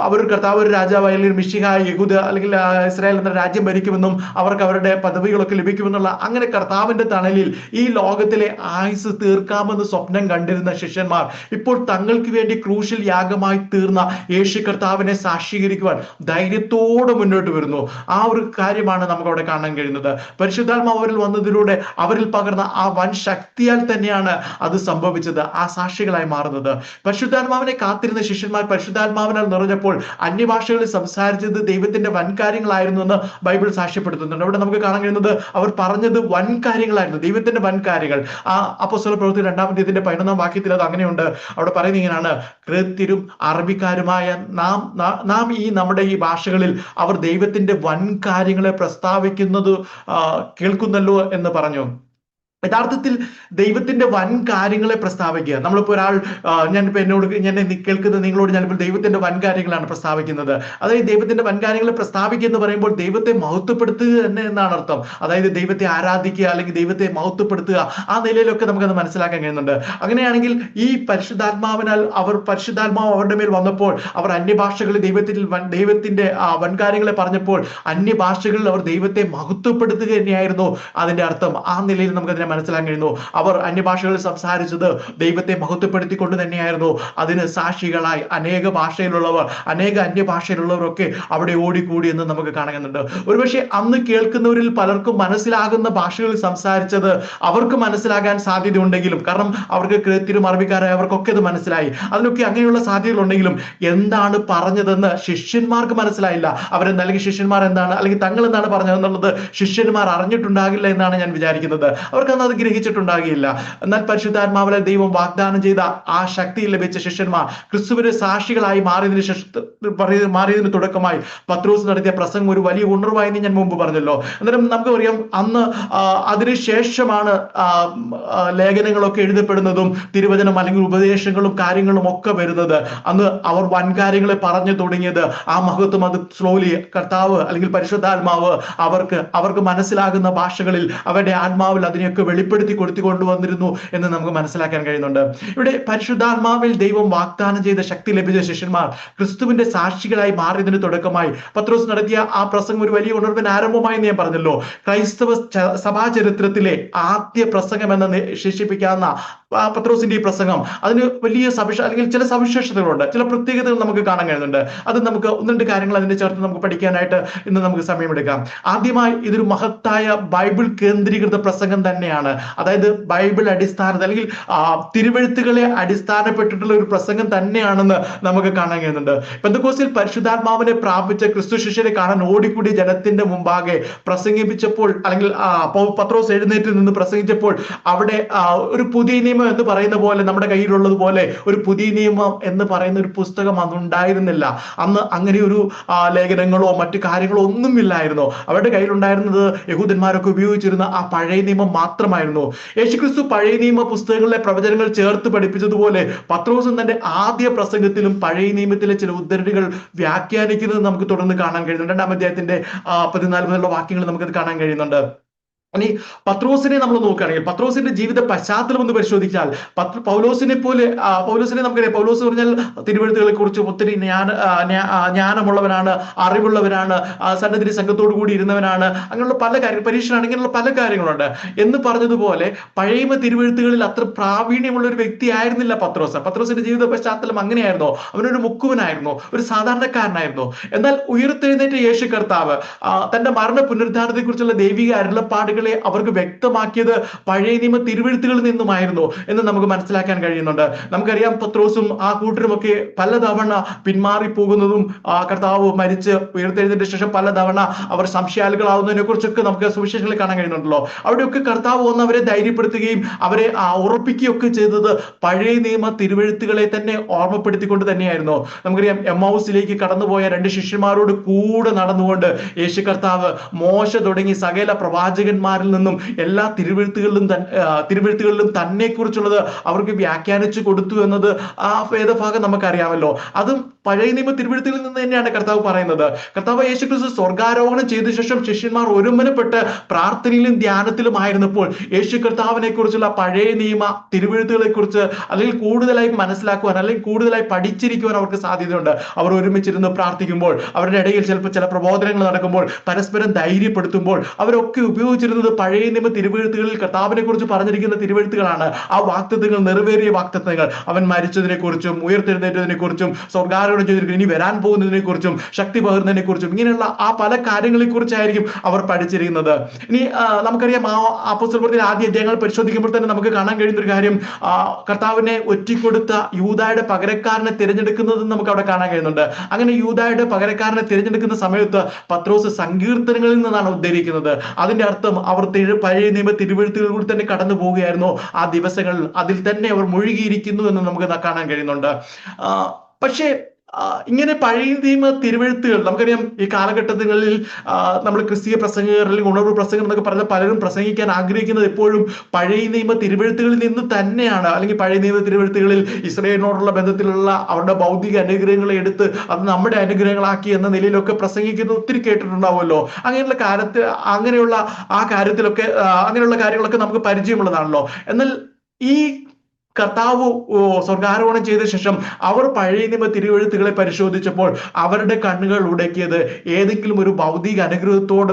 അവർ കർത്താവ് ഒരു രാജാവായി, അല്ലെങ്കിൽ മിശിഹ, യഹൂദ അല്ലെങ്കിൽ ഇസ്രായേൽ എന്ന രാജ്യം ഭരിക്കുമെന്നും അവർക്ക് അവരുടെ പദവികളൊക്കെ ലഭിക്കുമെന്നുള്ള അങ്ങനെ കർത്താവിന്റെ തണലിൽ ഈ ലോകത്തിലെ ആയുസ് തീർക്കാമെന്ന് സ്വപ്നം കണ്ടിരുന്ന ശിഷ്യന്മാർ ഇപ്പോൾ തങ്ങൾക്ക് വേണ്ടി ക്രൂശിൽ യാഗമായി തീർന്ന യേശു കർത്താവിനെ സാക്ഷീകരിക്കുവാൻ ധൈര്യത്തോടെ മുന്നോട്ട് വരുന്നു. ആ ഒരു കാര്യമാണ് നമുക്ക് അവിടെ കാണാൻ കഴിയുന്നത്. പരിശുദ്ധാത്മാവ് അവരിൽ വന്നതിലൂടെ അവരിൽ പകർന്ന ആ വൻ ശക്തിയാൽ തന്നെയാണ് അത് സംഭവിച്ചത്, ആ സാക്ഷികളായി മാറുന്നത്. പരിശുദ്ധാത്മാവിനെ കാത്തിരുന്ന ശിഷ്യന്മാർ പരിശുദ്ധാത്മാവിനാൽ നിറഞ്ഞപ്പോൾ അന്യഭാഷകളിൽ സംസാരിച്ചത് ദൈവത്തിന്റെ വൻ കാര്യങ്ങളായിരുന്നു എന്ന് ബൈബിൾ സാക്ഷ്യപ്പെടുത്തുന്നുണ്ട്. അവിടെ നമുക്ക് കാണാൻ കഴിയുന്നത് അവർ പറഞ്ഞത് വൻ കാര്യങ്ങളായിരുന്നു, ദൈവത്തിന്റെ വൻ കാര്യങ്ങൾ. ആ അപ്പോസ്തല പ്രവൃത്തി 2-ാം അധ്യായത്തിന്റെ 11-ാം വാക്യത്തിൽ അത് അങ്ങനെയുണ്ട്. അവിടെ പറയുന്നത് ഇങ്ങനെയാണ്: ക്രേത്യരും അറബിക്കാരുമായ നാം ഈ നമ്മുടെ ഈ ഭാഷകളിൽ അവർ ദൈവത്തിന്റെ വൻ കാര്യങ്ങളെ പ്രസ്താവിക്കുന്നത് കേൾക്കുന്നല്ലോ എന്ന് പറഞ്ഞു. യഥാർത്ഥത്തിൽ ദൈവത്തിന്റെ വൻ കാര്യങ്ങളെ പ്രസ്താവിക്കുക. നമ്മളിപ്പോ ഒരാൾ ഞാൻ കേൾക്കുന്ന നിങ്ങളോട് ഞാനിപ്പോൾ ദൈവത്തിന്റെ വൻ കാര്യങ്ങളാണ് പ്രസ്താവിക്കുന്നത്. അതായത് ദൈവത്തിന്റെ വൻ കാര്യങ്ങളെ പ്രസ്താവിക്കുക എന്ന് പറയുമ്പോൾ ദൈവത്തെ മഹത്വപ്പെടുത്തുക തന്നെ എന്നാണ് അർത്ഥം. അതായത് ദൈവത്തെ ആരാധിക്കുക, അല്ലെങ്കിൽ ദൈവത്തെ മഹത്വപ്പെടുത്തുക, ആ നിലയിലൊക്കെ നമുക്കത് മനസ്സിലാക്കാൻ കഴിയുന്നുണ്ട്. അങ്ങനെയാണെങ്കിൽ ഈ പരിശുദ്ധാത്മാവിനാൽ പരിശുദ്ധാത്മാവ് അവരുടെ മേൽ വന്നപ്പോൾ അവർ അന്യഭാഷകളിൽ ദൈവത്തിന്റെ വൻകാര്യങ്ങളെ പറഞ്ഞപ്പോൾ അന്യഭാഷകളിൽ അവർ ദൈവത്തെ മഹത്വപ്പെടുത്തുക തന്നെയായിരുന്നു അതിന്റെ അർത്ഥം. ആ നിലയിൽ നമുക്കതിനെ മനസ്സിലാക്കാൻ കഴിയുന്നു. അവർ അന്യഭാഷകളിൽ സംസാരിച്ചത് ദൈവത്തെ മഹത്വപ്പെടുത്തിക്കൊണ്ട് തന്നെയായിരുന്നു. അതിന് സാക്ഷികളായി അനേക അന്യഭാഷയിലുള്ളവരൊക്കെ അവിടെ ഓടിക്കൂടി എന്ന് നമുക്ക് കാണുന്നുണ്ട്. ഒരുപക്ഷെ അന്ന് കേൾക്കുന്നവരിൽ പലർക്കും മനസ്സിലാകുന്ന ഭാഷകളിൽ സംസാരിച്ചത് അവർക്ക് മനസ്സിലാകാൻ സാധ്യതയുണ്ടെങ്കിലും, കാരണം അവർക്ക് ക്രേത്യരും അറബിക്കാരായ അവർക്കൊക്കെ അത് മനസ്സിലായി, അതിനൊക്കെ അങ്ങനെയുള്ള സാധ്യതകളുണ്ടെങ്കിലും എന്താണ് പറഞ്ഞതെന്ന് ശിഷ്യന്മാർക്ക് മനസ്സിലായില്ല. അല്ലെങ്കിൽ ശിഷ്യന്മാർ എന്താണ്, അല്ലെങ്കിൽ തങ്ങൾ എന്താണ് പറഞ്ഞതെന്നുള്ളത് ശിഷ്യന്മാർ അറിഞ്ഞിട്ടുണ്ടാകില്ല എന്നാണ് ഞാൻ വിചാരിക്കുന്നത്. അവർക്ക് പെട്ടെന്ന് അത് ഗ്രഹിച്ചിട്ടുണ്ടാകുകയില്ല. എന്നാൽ പരിശുദ്ധാത്മാവിലെ ദൈവം വാഗ്ദാനം ചെയ്ത ആ ശക്തി ലഭിച്ച ശിഷ്യന്മാർ ക്രിസ്തുവിന്റെ സാക്ഷികളായി മാറിയതിന് തുടക്കമായി പത്രോസ് നടത്തിയ പ്രസംഗം ഒരു വലിയ ഉണർവായി ഞാൻ മുമ്പ് പറഞ്ഞല്ലോ. അന്നേരം നമുക്ക് പറയാം, അന്ന് അതിനുശേഷമാണ് ലേഖനങ്ങളൊക്കെ എഴുതപ്പെടുന്നതും തിരുവചനം അല്ലെങ്കിൽ ഉപദേശങ്ങളും കാര്യങ്ങളും ഒക്കെ വരുന്നത്. അന്ന് അവർ വൻകാര്യങ്ങളെ പറഞ്ഞു തുടങ്ങിയത് ആ മഹത്വം അത് സ്ലോലി കർത്താവ് അല്ലെങ്കിൽ പരിശുദ്ധാത്മാവ് അവർക്ക് മനസ്സിലാകുന്ന ഭാഷകളിൽ അവരുടെ ആത്മാവിൽ അതിനെയൊക്കെ വെളിപ്പെടുത്തി കൊണ്ടുവന്നിരുന്നു എന്ന് നമുക്ക് മനസ്സിലാക്കാൻ കഴിയുന്നുണ്ട്. ഇവിടെ പരിശുദ്ധാത്മാവിൽ ദൈവം വാഗ്ദാനം ചെയ്ത ശക്തി ലഭിച്ച ശിഷ്യന്മാർ ക്രിസ്തുവിന്റെ സാക്ഷികളായി മാറിയതിന് തുടക്കമായി പത്രോസ് നടത്തിയ ആ പ്രസംഗം ഒരു വലിയ ഉണർവിന് ആരംഭമായി ഞാൻ പറഞ്ഞല്ലോ. ക്രൈസ്തവ സഭാ ചരിത്രത്തിലെ ആദ്യ പ്രസംഗം എന്ന് വിശേഷിപ്പിക്കാവുന്ന പത്രോസിന്റെ ഈ പ്രസംഗം അതിന് വലിയ അല്ലെങ്കിൽ ചില സവിശേഷതകളുണ്ട്, ചില പ്രത്യേകതകൾ നമുക്ക് കാണാൻ കഴിയുന്നുണ്ട്. അത് നമുക്ക് ഒന്ന് രണ്ട് കാര്യങ്ങൾ അതിനെ ചേർത്ത് നമുക്ക് പഠിക്കാനായിട്ട് ഇന്ന് നമുക്ക് സമയമെടുക്കാം. ആദ്യമായി ഇതൊരു മഹത്തായ ബൈബിൾ കേന്ദ്രീകൃത പ്രസംഗം തന്നെയാണ്. അതായത് ബൈബിൾ അടിസ്ഥാനത്തിൽ അല്ലെങ്കിൽ തിരുവെഴുത്തുകളെ അടിസ്ഥാനപ്പെട്ടിട്ടുള്ള ഒരു പ്രസംഗം തന്നെയാണെന്ന് നമുക്ക് കാണാൻ കഴിയുന്നുണ്ട്. പെന്തക്കോസ്തിൽ പരിശുദ്ധാത്മാവിനെ പ്രാപിച്ച ക്രിസ്തു ശിഷ്യരെ കാണാൻ ഓടിക്കൂടിയ ജനത്തിന്റെ മുമ്പാകെ പ്രസംഗിപ്പിച്ചപ്പോൾ അല്ലെങ്കിൽ പത്രോസ് എഴുന്നേറ്റ് നിന്ന് പ്രസംഗിച്ചപ്പോൾ അവിടെ ഒരു പുതിയ നിയമം എന്ന് പറയുന്ന പോലെ നമ്മുടെ കയ്യിലുള്ളത് പോലെ ഒരു പുതിയ നിയമം എന്ന് പറയുന്ന ഒരു പുസ്തകം അന്ന് ഉണ്ടായിരുന്നില്ല. അന്ന് അങ്ങനെ ഒരു ലേഖനങ്ങളോ മറ്റു കാര്യങ്ങളോ ഒന്നുമില്ലായിരുന്നു. അവരുടെ കയ്യിലുണ്ടായിരുന്നത് യഹൂദന്മാരൊക്കെ ഉപയോഗിച്ചിരുന്ന ആ പഴയ നിയമം മാത്രമായിരുന്നു. യേശുക്രിസ്തു പഴയ നിയമ പുസ്തകങ്ങളിലെ പ്രവചനങ്ങൾ ചേർത്ത് പഠിപ്പിച്ചതുപോലെ പത്രോസും തന്റെ ആദ്യ പ്രസംഗത്തിലും പഴയ നിയമത്തിലെ ചില ഉദ്ധരണികൾ വ്യാഖ്യാനിക്കുന്നത് നമുക്ക് തുടർന്ന് കാണാൻ കഴിയുന്നുണ്ട്. 2-ാം അധ്യായത്തിന്റെ 14 മുതലുള്ള വാക്യങ്ങൾ നമുക്കത് കാണാൻ കഴിയുന്നുണ്ട്. ഇനി പത്രോസിനെ നമ്മൾ നോക്കുകയാണെങ്കിൽ പത്രോസിന്റെ ജീവിത പശ്ചാത്തലം ഒന്ന് പരിശോധിച്ചാൽ പൗലോസിനെ നമുക്കറിയാം. പൗലോസ് പറഞ്ഞാൽ തിരുവെഴുത്തുകളെ കുറിച്ച് ഒത്തിരി ജ്ഞാനമുള്ളവനാണ്, അറിവുള്ളവനാണ്, സന്നദ്ധി സംഘത്തോടു കൂടി ഇരുന്നവനാണ്, അങ്ങനെയുള്ള പല കാര്യങ്ങൾ, പരീക്ഷണാണെങ്കിലുള്ള പല കാര്യങ്ങളുണ്ട് എന്ന് പറഞ്ഞതുപോലെ പഴയ തിരുവെഴുത്തുകളിൽ അത്ര പ്രാവീണ്യമുള്ള ഒരു വ്യക്തി ആയിരുന്നില്ല പത്രോസ്. പത്രോസിന്റെ ജീവിത പശ്ചാത്തലം അങ്ങനെയായിരുന്നു. അവനൊരു മുക്കുവനായിരുന്നു, ഒരു സാധാരണക്കാരനായിരുന്നു. എന്നാൽ ഉയർത്തെഴുന്നേറ്റ യേശു കർത്താവ് തന്റെ മരണ പുനരുദ്ധാനത്തെ കുറിച്ചുള്ള ദൈവിക അരുളപ്പാടുകൾ അവർക്ക് വ്യക്തമാക്കിയത് പഴയ നിയമ തിരുവെഴുത്തുകളിൽ നിന്നുമായിരുന്നു എന്ന് നമുക്ക് മനസ്സിലാക്കാൻ കഴിയുന്നുണ്ട്. നമുക്കറിയാം പത്രോസും ആ കൂട്ടരുമൊക്കെ പലതവണ പിന്മാറി പോകുന്നതും കർത്താവ് മരിച്ച് ഉയർത്തെഴുന്നതിന് ശേഷം പലതവണ അവർ സംശയാലുകളാവുന്നതിനെ കുറിച്ചൊക്കെ നമുക്ക് സുവിശേഷങ്ങളിൽ കാണാൻ കഴിയുന്നുണ്ടല്ലോ. അവിടെയൊക്കെ കർത്താവ് വന്ന് അവരെ ധൈര്യപ്പെടുത്തുകയും അവരെ ഉറപ്പിക്കുകയൊക്കെ ചെയ്തത് പഴയ നിയമ തിരുവെഴുത്തുകളെ തന്നെ ഓർമ്മപ്പെടുത്തിക്കൊണ്ട് തന്നെയായിരുന്നു. നമുക്കറിയാം എമ്മൗസിലേക്ക് കടന്നുപോയ 2 ശിഷ്യന്മാരോട് കൂടെ നടന്നുകൊണ്ട് യേശു കർത്താവ് മോശ തുടങ്ങി സകല പ്രവാചകന്മാർ നിന്നും എല്ലാ തിരുവെഴുത്തുകളിലും തന്നെ കുറിച്ചുള്ളത് അവർക്ക് വ്യാഖ്യാനിച്ചു കൊടുത്തു എന്നത് ആ വേദഭാഗം നമുക്കറിയാമല്ലോ. അതും പഴയ നിയമ തിരുവെഴുത്തുകളിൽ നിന്ന് തന്നെയാണ് കർത്താവ് പറയുന്നത്. കർത്താവ് യേശുക്രിസ്തു സ്വർഗാരോഹണം ചെയ്ത ശേഷം ശിഷ്യന്മാർ ഒരുമനപ്പെട്ട് പ്രാർത്ഥനയിലും ധ്യാനത്തിലും ആയിരുന്നപ്പോൾ യേശു കർത്താവിനെ കുറിച്ചുള്ള പഴയ നിയമ തിരുവെഴുത്തുകളെ കുറിച്ച് അല്ലെങ്കിൽ കൂടുതലായി മനസ്സിലാക്കുവാൻ അല്ലെങ്കിൽ കൂടുതലായി പഠിച്ചിരിക്കുവാൻ അവർക്ക് സാധ്യതയുണ്ട്. അവർ ഒരുമിച്ചിരുന്ന് പ്രാർത്ഥിക്കുമ്പോൾ, അവരുടെ ഇടയിൽ ചിലപ്പോൾ ചില പ്രബോധനങ്ങൾ നടക്കുമ്പോൾ, പരസ്പരം ധൈര്യപ്പെടുത്തുമ്പോൾ അവരൊക്കെ ഉപയോഗിച്ചിരുന്നത് പഴയ നിയമ തിരുവെഴുത്തുകളിൽ കർത്താവിനെ കുറിച്ച് പറഞ്ഞിരിക്കുന്ന തിരുവെഴുത്തുകളാണ്. ആ വാഗ്ദത്തങ്ങൾ, നിറവേറിയ വാഗ്ദത്തങ്ങൾ, അവൻ മരിച്ചതിനെ കുറിച്ചും ഉയർത്തെഴുന്നേറ്റതിനെ കുറിച്ചും സ്വർഗാരോഹണം ചെയ്തിരിക്കുന്ന ഇനി വരാൻ പോകുന്നതിനെ കുറിച്ചും ശക്തി പകർന്നതിനെ കുറിച്ചും ഇങ്ങനെയുള്ള ആ പല കാര്യങ്ങളെ കുറിച്ചായിരിക്കും അവർ പഠിച്ചിരിക്കുന്നത്. ഇനി നമുക്കറിയാം അപ്പോസ്തലപ്രവൃത്തിയിലെ ആദ്യ അധ്യായങ്ങൾ പരിശോധിക്കുമ്പോൾ തന്നെ നമുക്ക് കാണാൻ കഴിയുന്ന ഒരു കാര്യം കർത്താവിനെ ഒറ്റിക്കൊടുത്ത യൂദായുടെ പകരക്കാരനെ തിരഞ്ഞെടുക്കുന്നത് നമുക്ക് അവിടെ കാണാൻ കഴിയുന്നുണ്ട്. അങ്ങനെ യൂദായുടെ പകരക്കാരനെ തിരഞ്ഞെടുക്കുന്ന സമയത്ത് പത്രോസ് സങ്കീർത്തനങ്ങളിൽ നിന്നാണ് ഉദ്ധരിക്കുന്നത്. അതിന്റെ അർത്ഥം അവർ പഴയ നിയമ തിരുവെഴുത്തുകളിൽ കൂടി തന്നെ കടന്നു പോവുകയായിരുന്നു. ആ ദിവസങ്ങളിൽ അതിൽ തന്നെ അവർ മുഴുകിയിരിക്കുന്നു എന്ന് നമുക്ക് കാണാൻ കഴിയുന്നുണ്ട്. പക്ഷേ ഇങ്ങനെ പഴയ നിയമ തിരുവെഴുത്തുകൾ നമുക്കറിയാം ഈ കാലഘട്ടങ്ങളിൽ നമ്മൾ ക്രിസ്തീയ പ്രസംഗകർ അല്ലെങ്കിൽ ഉണർവ് പ്രസംഗം എന്നൊക്കെ പറഞ്ഞ പലരും പ്രസംഗിക്കാൻ ആഗ്രഹിക്കുന്നത് എപ്പോഴും പഴയ നിയമ തിരുവെഴുത്തുകളിൽ നിന്ന് തന്നെയാണ്. അല്ലെങ്കിൽ പഴയ നിയമ തിരുവെഴുത്തുകളിൽ ഇസ്രായേലിനോടുള്ള ബന്ധത്തിലുള്ള അവരുടെ ഭൗതിക അനുഗ്രഹങ്ങളെ എടുത്ത് അത് നമ്മുടെ അനുഗ്രഹങ്ങളാക്കി എന്ന നിലയിലൊക്കെ പ്രസംഗിക്കുന്നത് ഒത്തിരി കേട്ടിട്ടുണ്ടാവുമല്ലോ. അങ്ങനെയുള്ള കാര്യങ്ങളൊക്കെ നമുക്ക് പരിചയമുള്ളതാണല്ലോ. എന്നാൽ ഈ കർത്താവ് സ്വർഗാരോഹണം ചെയ്ത ശേഷം അവർ പഴയ നിയമ തിരുവെഴുത്തുകളെ പരിശോധിച്ചപ്പോൾ അവരുടെ കണ്ണുകൾ ഉടക്കിയത് ഏതെങ്കിലും ഒരു ഭൗതിക അനുഗ്രഹത്തോട്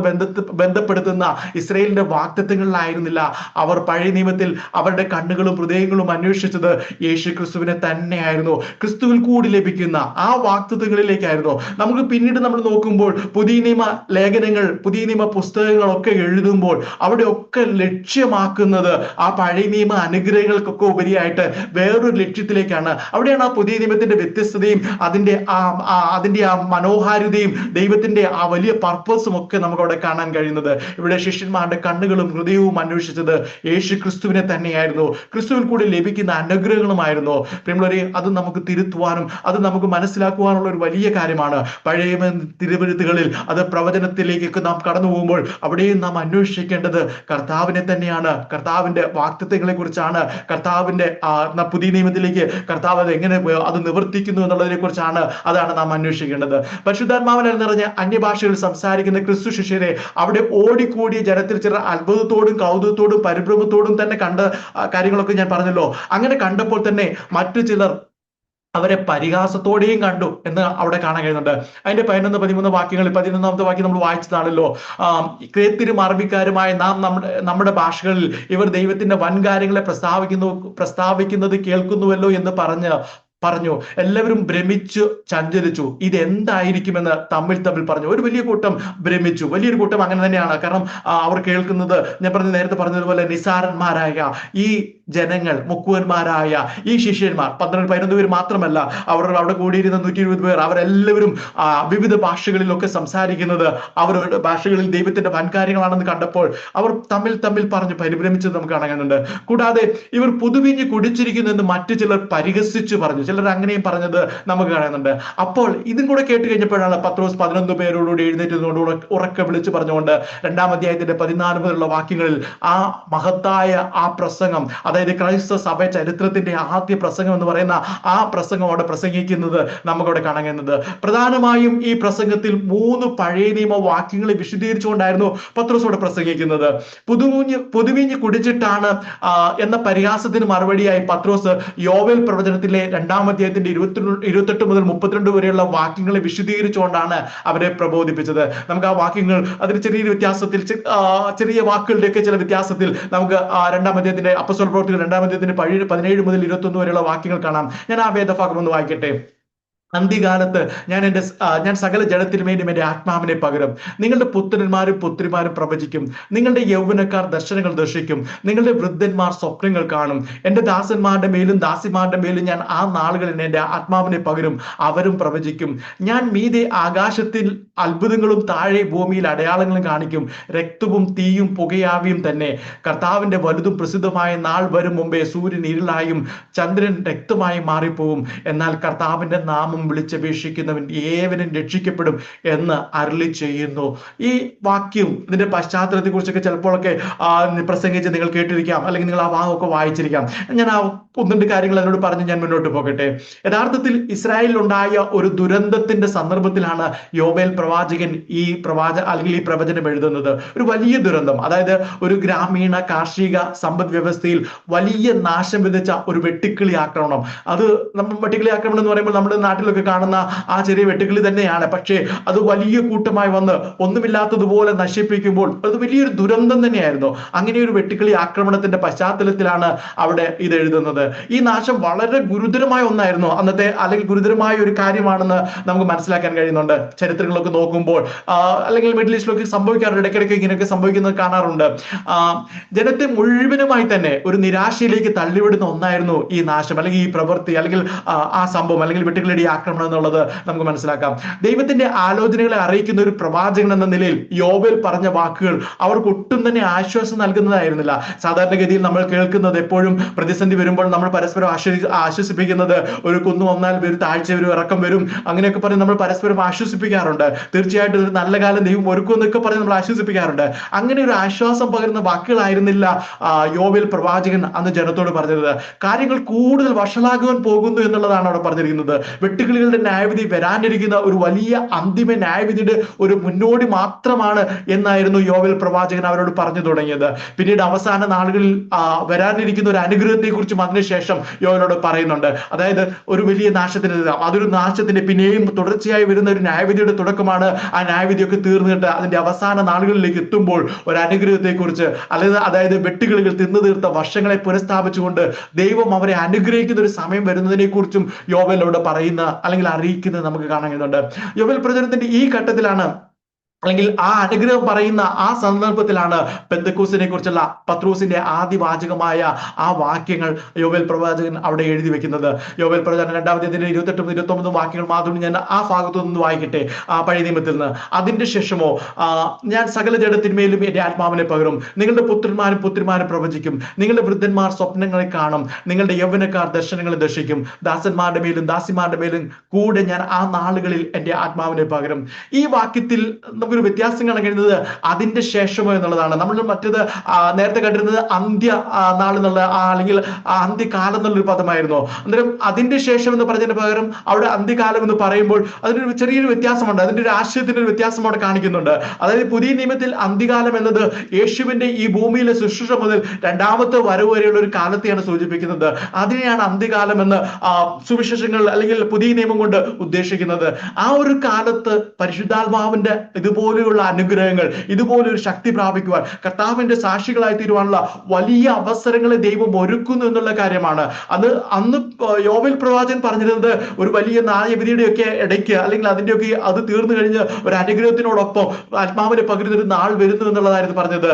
ബന്ധപ്പെടുത്തുന്ന ഇസ്രായേലിന്റെ വാഗ്ദത്തങ്ങളിലായിരുന്നില്ല. അവർ പഴയ നിയമത്തിൽ അവരുടെ കണ്ണുകളും ഹൃദയങ്ങളും അന്വേഷിച്ചത് യേശു ക്രിസ്തുവിനെ തന്നെയായിരുന്നു. ക്രിസ്തുവിൽ കൂടി ലഭിക്കുന്ന ആ വാഗ്ദത്തങ്ങളിലേക്കായിരുന്നു. നമുക്ക് പിന്നീട് നമ്മൾ നോക്കുമ്പോൾ പുതിയ നിയമ ലേഖനങ്ങൾ, പുതിയ നിയമ പുസ്തകങ്ങളൊക്കെ എഴുതുമ്പോൾ അവിടെയൊക്കെ ലക്ഷ്യമാക്കുന്നത് ആ പഴയ നിയമ അനുഗ്രഹങ്ങൾക്കൊക്കെ ഉപരിയായിട്ട് മാറാനായിട്ട് വേറൊരു ലക്ഷ്യത്തിലേക്കാണ്. അവിടെയാണ് ആ പുതിയ നിയമത്തിന്റെ വ്യത്യസ്തതയും അതിന്റെ ആ മനോഹാരിതയും ദൈവത്തിന്റെ ആ വലിയ പർപ്പസും ഒക്കെ നമുക്ക് അവിടെ കാണാൻ കഴിയുന്നത്. ഇവിടെ ശിഷ്യന്മാരുടെ കണ്ണുകളും ഹൃദയവും അന്വേഷിച്ചത് യേശു ക്രിസ്തുവിനെ തന്നെയായിരുന്നു, ക്രിസ്തുവിൽ കൂടി ലഭിക്കുന്ന അനുഗ്രഹങ്ങളുമായിരുന്നു. പ്രിയമുള്ളവരെ, അത് നമുക്ക് തിരുത്തുവാനും അത് നമുക്ക് മനസ്സിലാക്കുവാനുള്ള ഒരു വലിയ കാര്യമാണ്. പഴയ തിരുവെഴുത്തുകളിൽ അത് പ്രവചനത്തിലേക്കൊക്കെ നാം കടന്നു പോകുമ്പോൾ അവിടെയും നാം അന്വേഷിക്കേണ്ടത് കർത്താവിനെ തന്നെയാണ്, കർത്താവിന്റെ വാഗ്ദത്തങ്ങളെ കുറിച്ചാണ്, കർത്താവിന്റെ പുതിയ നിയമത്തിലേക്ക് കർത്താവ് അത് എങ്ങനെ അത് നിവർത്തിക്കുന്നു എന്നുള്ളതിനെ കുറിച്ചാണ്. അതാണ് നാം അന്വേഷിക്കേണ്ടത്. പരിശുദ്ധാത്മാവിനാൽ നിറഞ്ഞ അന്യഭാഷകളിൽ സംസാരിക്കുന്ന ക്രിസ്തു ശിഷ്യരെ അവിടെ ഓടിക്കൂടിയ ജനത്തിൽ ചിലർ അത്ഭുതത്തോടും കൗതുകത്തോടും പരിഭ്രമത്തോടും തന്നെ കണ്ട കാര്യങ്ങളൊക്കെ ഞാൻ പറഞ്ഞല്ലോ. അങ്ങനെ കണ്ടപ്പോൾ തന്നെ മറ്റു ചിലർ അവരെ പരിഹാസത്തോടെയും കണ്ടു എന്ന് അവിടെ കാണാൻ കഴിയുന്നുണ്ട്. അതിന്റെ 11-13 വാക്യങ്ങളിൽ 11ാമത്തെ വാക്യം നമ്മൾ വായിച്ചതാണല്ലോ. ക്രേത്യരും അറബിക്കാരുമായ നാം നമ്മുടെ ഭാഷകളിൽ ഇവർ ദൈവത്തിന്റെ വൻകാര്യങ്ങളെ പ്രസ്താവിക്കുന്നത് കേൾക്കുന്നുവല്ലോ എന്ന് പറഞ്ഞു. എല്ലാവരും ഭ്രമിച്ചു ചഞ്ചലിച്ചു, ഇതെന്തായിരിക്കുമെന്ന് തമ്മിൽ പറഞ്ഞു. ഒരു വലിയ കൂട്ടം ഭ്രമിച്ചു. വലിയൊരു കൂട്ടം അങ്ങനെ തന്നെയാണ്. കാരണം അവർ കേൾക്കുന്നത്, ഞാൻ നേരത്തെ പറഞ്ഞതുപോലെ നിസാരന്മാരായ ഈ ജനങ്ങൾ, മുക്കുവന്മാരായ ഈ ശിഷ്യന്മാർ 12-11 പേര് മാത്രമല്ല, അവിടെ കൂടിയിരുന്ന 120 പേർ, അവരെല്ലാവരും വിവിധ ഭാഷകളിലൊക്കെ സംസാരിക്കുന്നത് അവരുടെ ഭാഷകളിൽ ദൈവത്തിന്റെ വൻകാര്യങ്ങളാണെന്ന് കണ്ടപ്പോൾ അവർ തമ്മിൽ പറഞ്ഞു പരിഭ്രമിച്ചത് നമുക്ക് കാണുന്നുണ്ട്. കൂടാതെ ഇവർ പുതുവീഞ്ഞ് കുടിച്ചിരിക്കുന്നു എന്ന് മറ്റു ചിലർ പരിഹസിച്ചു പറഞ്ഞു. ചിലർ അങ്ങനെയും പറഞ്ഞത് നമുക്ക് കാണുന്നുണ്ട്. അപ്പോൾ ഇതും കൂടെ കേട്ട് കഴിഞ്ഞപ്പോഴാണ് പത്രോസ് 11 പേരോടുകൂടി എഴുന്നേറ്റ് ഉറക്കെ വിളിച്ചു പറഞ്ഞുകൊണ്ട് 2-ാം അധ്യായത്തിന്റെ 14 മുതലുള്ള വാക്യങ്ങളിൽ ആ മഹത്തായ ആ പ്രസംഗം, അതായത് ക്രൈസ്തവ സഭ ചരിത്രത്തിന്റെ ആദ്യ പ്രസംഗം എന്ന് പറയുന്ന ആ പ്രസംഗം അവിടെ പ്രസംഗിക്കുന്നത് നമുക്കവിടെ കാണാൻ കഴിയുന്നത്. പ്രധാനമായും ഈ പ്രസംഗത്തിൽ 3 പഴയ നിയമ വാക്യങ്ങളെ വിശദീകരിച്ചുകൊണ്ടായിരുന്നു പത്രോസ് അവിടെ പ്രസംഗിക്കുന്നത്. പുതുവീഞ്ഞ് കുടിച്ചിട്ടാണ് എന്ന പരിഹാസത്തിന് മറുപടിയായി പത്രോസ് യോവേൽ പ്രവചനത്തിലെ 2-ാം അധ്യായത്തിന്റെ 28 മുതൽ 32 വരെയുള്ള വാക്യങ്ങളെ വിശദീകരിച്ചുകൊണ്ടാണ് അവരെ പ്രബോധിപ്പിച്ചത്. നമുക്ക് ആ വാക്യങ്ങൾ അതിന് ചെറിയൊരു വ്യത്യാസത്തിൽ, ചെറിയ വാക്കുകളുടെയൊക്കെ ചില വ്യത്യാസത്തിൽ നമുക്ക് 2-ാം അധ്യായത്തിന്റെ അപ്പോസ്തല പ്രവൃത്തികൾ 2-ാം അധ്യായത്തിന്റെ 17 മുതൽ 21 വരെയുള്ള വാക്യങ്ങൾ കാണാം. ഞാൻ ആ വേദഭാഗം ഒന്ന് വായിക്കട്ടെ. അന്ത്യകാലത്ത് ഞാൻ സകല ജഡത്തിനുമേലും എന്റെ ആത്മാവിനെ പകരും. നിങ്ങളുടെ പുത്രന്മാരും പുത്രിമാരും പ്രവചിക്കും, നിങ്ങളുടെ യൗവനക്കാർ ദർശനങ്ങൾ ദർശിക്കും, നിങ്ങളുടെ വൃദ്ധന്മാർ സ്വപ്നങ്ങൾ കാണും. എന്റെ ദാസന്മാരുടെ മേലും ദാസിമാരുടെ മേലും ഞാൻ ആ നാളുകളിൽ എന്റെ ആത്മാവിനെ പകരും, അവരും പ്രവചിക്കും. ഞാൻ മീതെ ആകാശത്തിൽ അത്ഭുതങ്ങളും താഴെ ഭൂമിയിൽ അടയാളങ്ങളും കാണിക്കും, രക്തവും തീയും പുകയാവിയും തന്നെ. കർത്താവിന്റെ വലുതും പ്രസിദ്ധമായ നാൾ വരും മുമ്പേ സൂര്യൻ ഇരുളായും ചന്ദ്രൻ രക്തമായും മാറിപ്പോവും. എന്നാൽ കർത്താവിന്റെ നാമം വിളിച്ചപേക്ഷിക്കുന്നവൻ ഏവനും രക്ഷിക്കപ്പെടും എന്ന് അരുളി ചെയ്യുന്നു. ഈ വാക്യം, ഇതിന്റെ പശ്ചാത്തലത്തെ കുറിച്ചൊക്കെ ചിലപ്പോഴൊക്കെ പ്രസംഗിച്ച് നിങ്ങൾ കേട്ടിരിക്കാം, അല്ലെങ്കിൽ നിങ്ങൾ ആ ഭാഗമൊക്കെ വായിച്ചിരിക്കാം. ഞാൻ ആ 1-2 കാര്യങ്ങൾ എന്നോട് പറഞ്ഞ് ഞാൻ മുന്നോട്ട് പോകട്ടെ. യഥാർത്ഥത്തിൽ ഇസ്രായേലിൽ ഉണ്ടായ ഒരു ദുരന്തത്തിന്റെ സന്ദർഭത്തിലാണ് യോവേൽ പ്രവാചകൻ ഈ പ്രവചനം എഴുതുന്നത്. ഒരു വലിയ ദുരന്തം, അതായത് ഒരു ഗ്രാമീണ കാർഷിക സമ്പദ് വ്യവസ്ഥയിൽ വലിയ നാശം വിതച്ച ഒരു വെട്ടുക്കിളി ആക്രമണം. അത് വെട്ടുക്കിളി ആക്രമണം എന്ന് പറയുമ്പോൾ നമ്മുടെ നാട്ടിലൊക്കെ കാണുന്ന ആ ചെറിയ വെട്ടുക്കിളി തന്നെയാണ്. പക്ഷേ അത് വലിയ കൂട്ടമായി വന്ന് ഒന്നുമില്ലാത്തതുപോലെ നശിപ്പിക്കുമ്പോൾ അത് വലിയൊരു ദുരന്തം തന്നെയായിരുന്നു. അങ്ങനെ ഒരു വെട്ടുക്കിളി ആക്രമണത്തിന്റെ പശ്ചാത്തലത്തിലാണ് അവിടെ ഇത് എഴുതുന്നത്. ഈ നാശം വളരെ ഗുരുതരമായ ഒന്നായിരുന്നു അന്നത്തെ, അല്ലെങ്കിൽ ഗുരുതരമായ ഒരു കാര്യമാണെന്ന് നമുക്ക് മനസ്സിലാക്കാൻ കഴിയുന്നുണ്ട്. ചരിത്രങ്ങളൊക്കെ നോക്കുമ്പോൾ അല്ലെങ്കിൽ മിഡിൽ ഈസ്റ്റിലൊക്കെ സംഭവിക്കാറുണ്ട്, ഇടയ്ക്കിടയ്ക്ക് ഇങ്ങനെയൊക്കെ സംഭവിക്കുന്നത് കാണാറുണ്ട്. ജനത്തെ മുഴുവനുമായി തന്നെ ഒരു നിരാശയിലേക്ക് തള്ളിവിടുന്ന ഒന്നായിരുന്നു ഈ നാശം, അല്ലെങ്കിൽ ഈ പ്രവൃത്തി, അല്ലെങ്കിൽ ആ സംഭവം, അല്ലെങ്കിൽ വെട്ടുകിളിയുടെ ആക്രമണം എന്നുള്ളത് നമുക്ക് മനസ്സിലാക്കാം. ദൈവത്തിന്റെ ആലോചനകളെ അറിയിക്കുന്ന ഒരു പ്രവാചകൻ എന്ന നിലയിൽ യോവേൽ പറഞ്ഞ വാക്കുകൾ അവർക്ക് ഒട്ടും തന്നെ ആശ്വാസം നൽകുന്നതായിരുന്നില്ല. സാധാരണഗതിയിൽ നമ്മൾ കേൾക്കുന്നത് എപ്പോഴും പ്രതിസന്ധി വരുമ്പോൾ നമ്മൾ പരസ്പരം ആശ്വസിപ്പിക്കുന്നത് ഒരു കുന്നു വന്നാൽ ഒരു താഴ്ച വരും, ഇറക്കം വരും, അങ്ങനെയൊക്കെ പറഞ്ഞ് നമ്മൾ പരസ്പരം ആശ്വസിപ്പിക്കാറുണ്ട്. തീർച്ചയായിട്ടും ഒരു നല്ല കാലം ദൈവം ഒരുക്കുമെന്നൊക്കെ പറഞ്ഞ് നമ്മൾ ആശ്വസിപ്പിക്കാറുണ്ട്. അങ്ങനെ ഒരു ആശ്വാസം പകരുന്ന വാക്കുകളായിരുന്നില്ല യോവേൽ പ്രവാചകൻ അന്ന് ജനത്തോട് പറഞ്ഞത്. കാര്യങ്ങൾ കൂടുതൽ വഷളാകുവാൻ പോകുന്നു എന്നുള്ളതാണ് അവിടെ പറഞ്ഞിരിക്കുന്നത്. വെട്ടുകിളികളുടെ ന്യായവിധി വരാനിരിക്കുന്ന ഒരു വലിയ അന്തിമ ന്യായവിധിയുടെ ഒരു മുന്നോടി മാത്രമാണ് എന്നായിരുന്നു യോവേൽ പ്രവാചകൻ അവരോട് പറഞ്ഞു തുടങ്ങിയത്. പിന്നീട് അവസാന നാളുകളിൽ വരാനിരിക്കുന്ന ഒരു അനുഗ്രഹത്തെ കുറിച്ചും അതിനുശേഷം യോവേലോട് പറയുന്നുണ്ട്. അതായത് ഒരു വലിയ നാശത്തിന്, അതൊരു നാശത്തിന്റെ പിന്നെയും തുടർച്ചയായി വരുന്ന ഒരു ന്യായവിധിയുടെ തുടക്കമാണ്. ആ ന്യായവിധിയൊക്കെ തീർന്നിട്ട് അതിന്റെ അവസാന നാളുകളിലേക്ക് എത്തുമ്പോൾ ഒരു അനുഗ്രഹത്തെ കുറിച്ച്, അതായത് വെട്ടുകിളികൾ തിന്നു തീർത്ത വർഷങ്ങളെ പുനഃസ്ഥാപിച്ചുകൊണ്ട് ദൈവം അവരെ അനുഗ്രഹിക്കുന്ന ഒരു സമയം വരുന്നതിനെ കുറിച്ചും യോവേൽ അവിടെ പറയുന്ന അല്ലെങ്കിൽ അറിയിക്കുന്നത് നമുക്ക് കാണാൻ കഴിയുന്നുണ്ട്. യോവേൽ പ്രവചനത്തിന്റെ ഈ ഘട്ടത്തിലാണ് അല്ലെങ്കിൽ ആ അനുഗ്രഹം പറയുന്ന ആ സന്ദർഭത്തിലാണ് പെന്തക്കോസിനെ കുറിച്ചുള്ള പത്രോസിന്റെ ആദ്യ വാചകമായ ആ വാക്യങ്ങൾ യോവേൽ പ്രവാചകൻ അവിടെ എഴുതി വെക്കുന്നത്. യോവേൽ പ്രവാചകൻ 2-ാം 28-ഉം 29-ഉം വാക്യങ്ങൾ മാത്രം ഞാൻ ആ ഭാഗത്തു നിന്ന് വായിക്കട്ടെ, ആ പഴയ നിയമത്തിൽ നിന്ന്. അതിന്റെ ശേഷമോ ഞാൻ സകല ജഡത്തിന്മേലും എന്റെ ആത്മാവിനെ പകരും, നിങ്ങളുടെ പുത്രന്മാരും പുത്രിമാരും പ്രവചിക്കും, നിങ്ങളുടെ വൃദ്ധന്മാർ സ്വപ്നങ്ങളെ കാണും, നിങ്ങളുടെ യൗവനക്കാർ ദർശനങ്ങളെ ദർശിക്കും, ദാസന്മാരുടെ മേലും ദാസിമാരുടെ മേലും കൂടെ ഞാൻ ആ നാളുകളിൽ എന്റെ ആത്മാവിനെ പകരും. ഈ വാക്യത്തിൽ നമുക്കൊരു വ്യത്യാസം കാണാൻ കഴിയുന്നത് അതിന്റെ ശേഷമോ എന്നുള്ളതാണ്. നമ്മൾ മറ്റേത് നേരത്തെ കണ്ടിരുന്നത് അന്ത്യ നാൾ എന്നുള്ള അല്ലെങ്കിൽ അന്ത്യകാലം എന്നുള്ളൊരു പദമായിരുന്നു. അന്നേരം അതിന്റെ ശേഷം എന്ന് പറഞ്ഞതിന് പകരം അവിടെ അന്ത്യകാലം എന്ന് പറയുമ്പോൾ അതിനൊരു ചെറിയൊരു വ്യത്യാസമുണ്ട്, അതിന്റെ ഒരു ആശയത്തിന്റെ ഒരു വ്യത്യാസം അവിടെ കാണിക്കുന്നുണ്ട്. അതായത് പുതിയ നിയമത്തിൽ അന്ത്യകാലം എന്നത് യേശുവിന്റെ ഈ ഭൂമിയിലെ ശുശ്രൂഷ മുതൽ രണ്ടാമത്തെ വരവ് വരെയുള്ള ഒരു കാലത്തെയാണ് സൂചിപ്പിക്കുന്നത്. അതിനെയാണ് അന്ത്യകാലം എന്ന് സുവിശേഷങ്ങൾ അല്ലെങ്കിൽ പുതിയ നിയമം കൊണ്ട് ഉദ്ദേശിക്കുന്നത്. ആ ഒരു കാലത്ത് പരിശുദ്ധാത്മാവിന്റെ ഇതുപോലെയുള്ള അനുഗ്രഹങ്ങൾ, ഇതുപോലൊരു ശക്തി പ്രാപിക്കുവാൻ, കർത്താവിന്റെ സാക്ഷികളായി തീരുവാനുള്ള വലിയ അവസരങ്ങളെ ദൈവം ഒരുക്കുന്നു എന്നുള്ള കാര്യമാണ്. അന്ന് യോവേൽ പ്രവാചകൻ പറഞ്ഞിരുന്നത് ഒരു വലിയ ന്യായവിധിയുടെ ഒക്കെ ഇടയ്ക്ക് അല്ലെങ്കിൽ അതിന്റെയൊക്കെ അത് തീർന്നു കഴിഞ്ഞ് ഒരു അനുഗ്രഹത്തിനോടൊപ്പം ആത്മാവിനെ പകരുന്ന ഒരു നാൾ വരുന്നു എന്നുള്ളതായിരുന്നു പറഞ്ഞത്.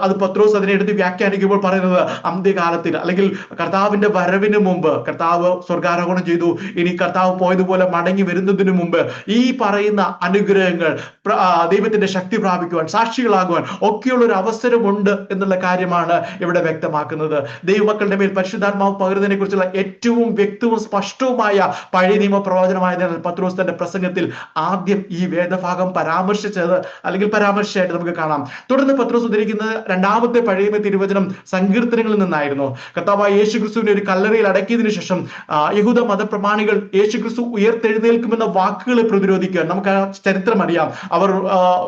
അത് പത്രോസ് അതിനെ എടുത്ത് വ്യാഖ്യാനിക്കുമ്പോൾ പറയുന്നത് അന്ത്യകാലത്തിൽ അല്ലെങ്കിൽ കർത്താവിന്റെ വരവിന് മുമ്പ്, കർത്താവ് സ്വർഗാരോഹണം ചെയ്തു, ഇനി കർത്താവ് പോയതുപോലെ മടങ്ങി വരുന്നതിന് മുമ്പ് ഈ പറയുന്ന അനുഗ്രഹങ്ങൾ ദൈവത്തിന്റെ ശക്തി പ്രാപിക്കുവാൻ, സാക്ഷികളാകുവാൻ ഒക്കെയുള്ള ഒരു അവസരമുണ്ട് എന്നുള്ള കാര്യമാണ് ഇവിടെ വ്യക്തമാക്കുന്നത്. ദൈവമക്കളുടെ മേൽ പരിശുദ്ധാത്മാവ് പകരുന്നതിനെ കുറിച്ചുള്ള ഏറ്റവും വ്യക്തവും സ്പഷ്ടവുമായ പഴയ നിയമ പ്രവചനമായതിനാൽ പത്രോസ് തന്റെ പ്രസംഗത്തിൽ ആദ്യം ഈ വേദഭാഗം പരാമർശിച്ചത് അല്ലെങ്കിൽ പരാമർശമായിട്ട് നമുക്ക് കാണാം. തുടർന്ന് പത്രോസ് ഉദ്ധരിക്കുന്നത് രണ്ടാമത്തെ പഴയ നിയമ തിരുവചനം സങ്കീർത്തനങ്ങളിൽ നിന്നായിരുന്നു. കർത്താവായ യേശുക്രിസ്തുവിനെ ഒരു കല്ലറയിൽ അടക്കിയതിനു ശേഷം യഹൂദ മതപ്രമാണികൾ യേശുക്രിസ്തു ഉയർത്തെഴുന്നേൽക്കുമെന്ന വാക്കുകളെ പ്രതിരോധിക്കുക. നമുക്ക് ആ ചരിത്രം അറിയാം. അവർ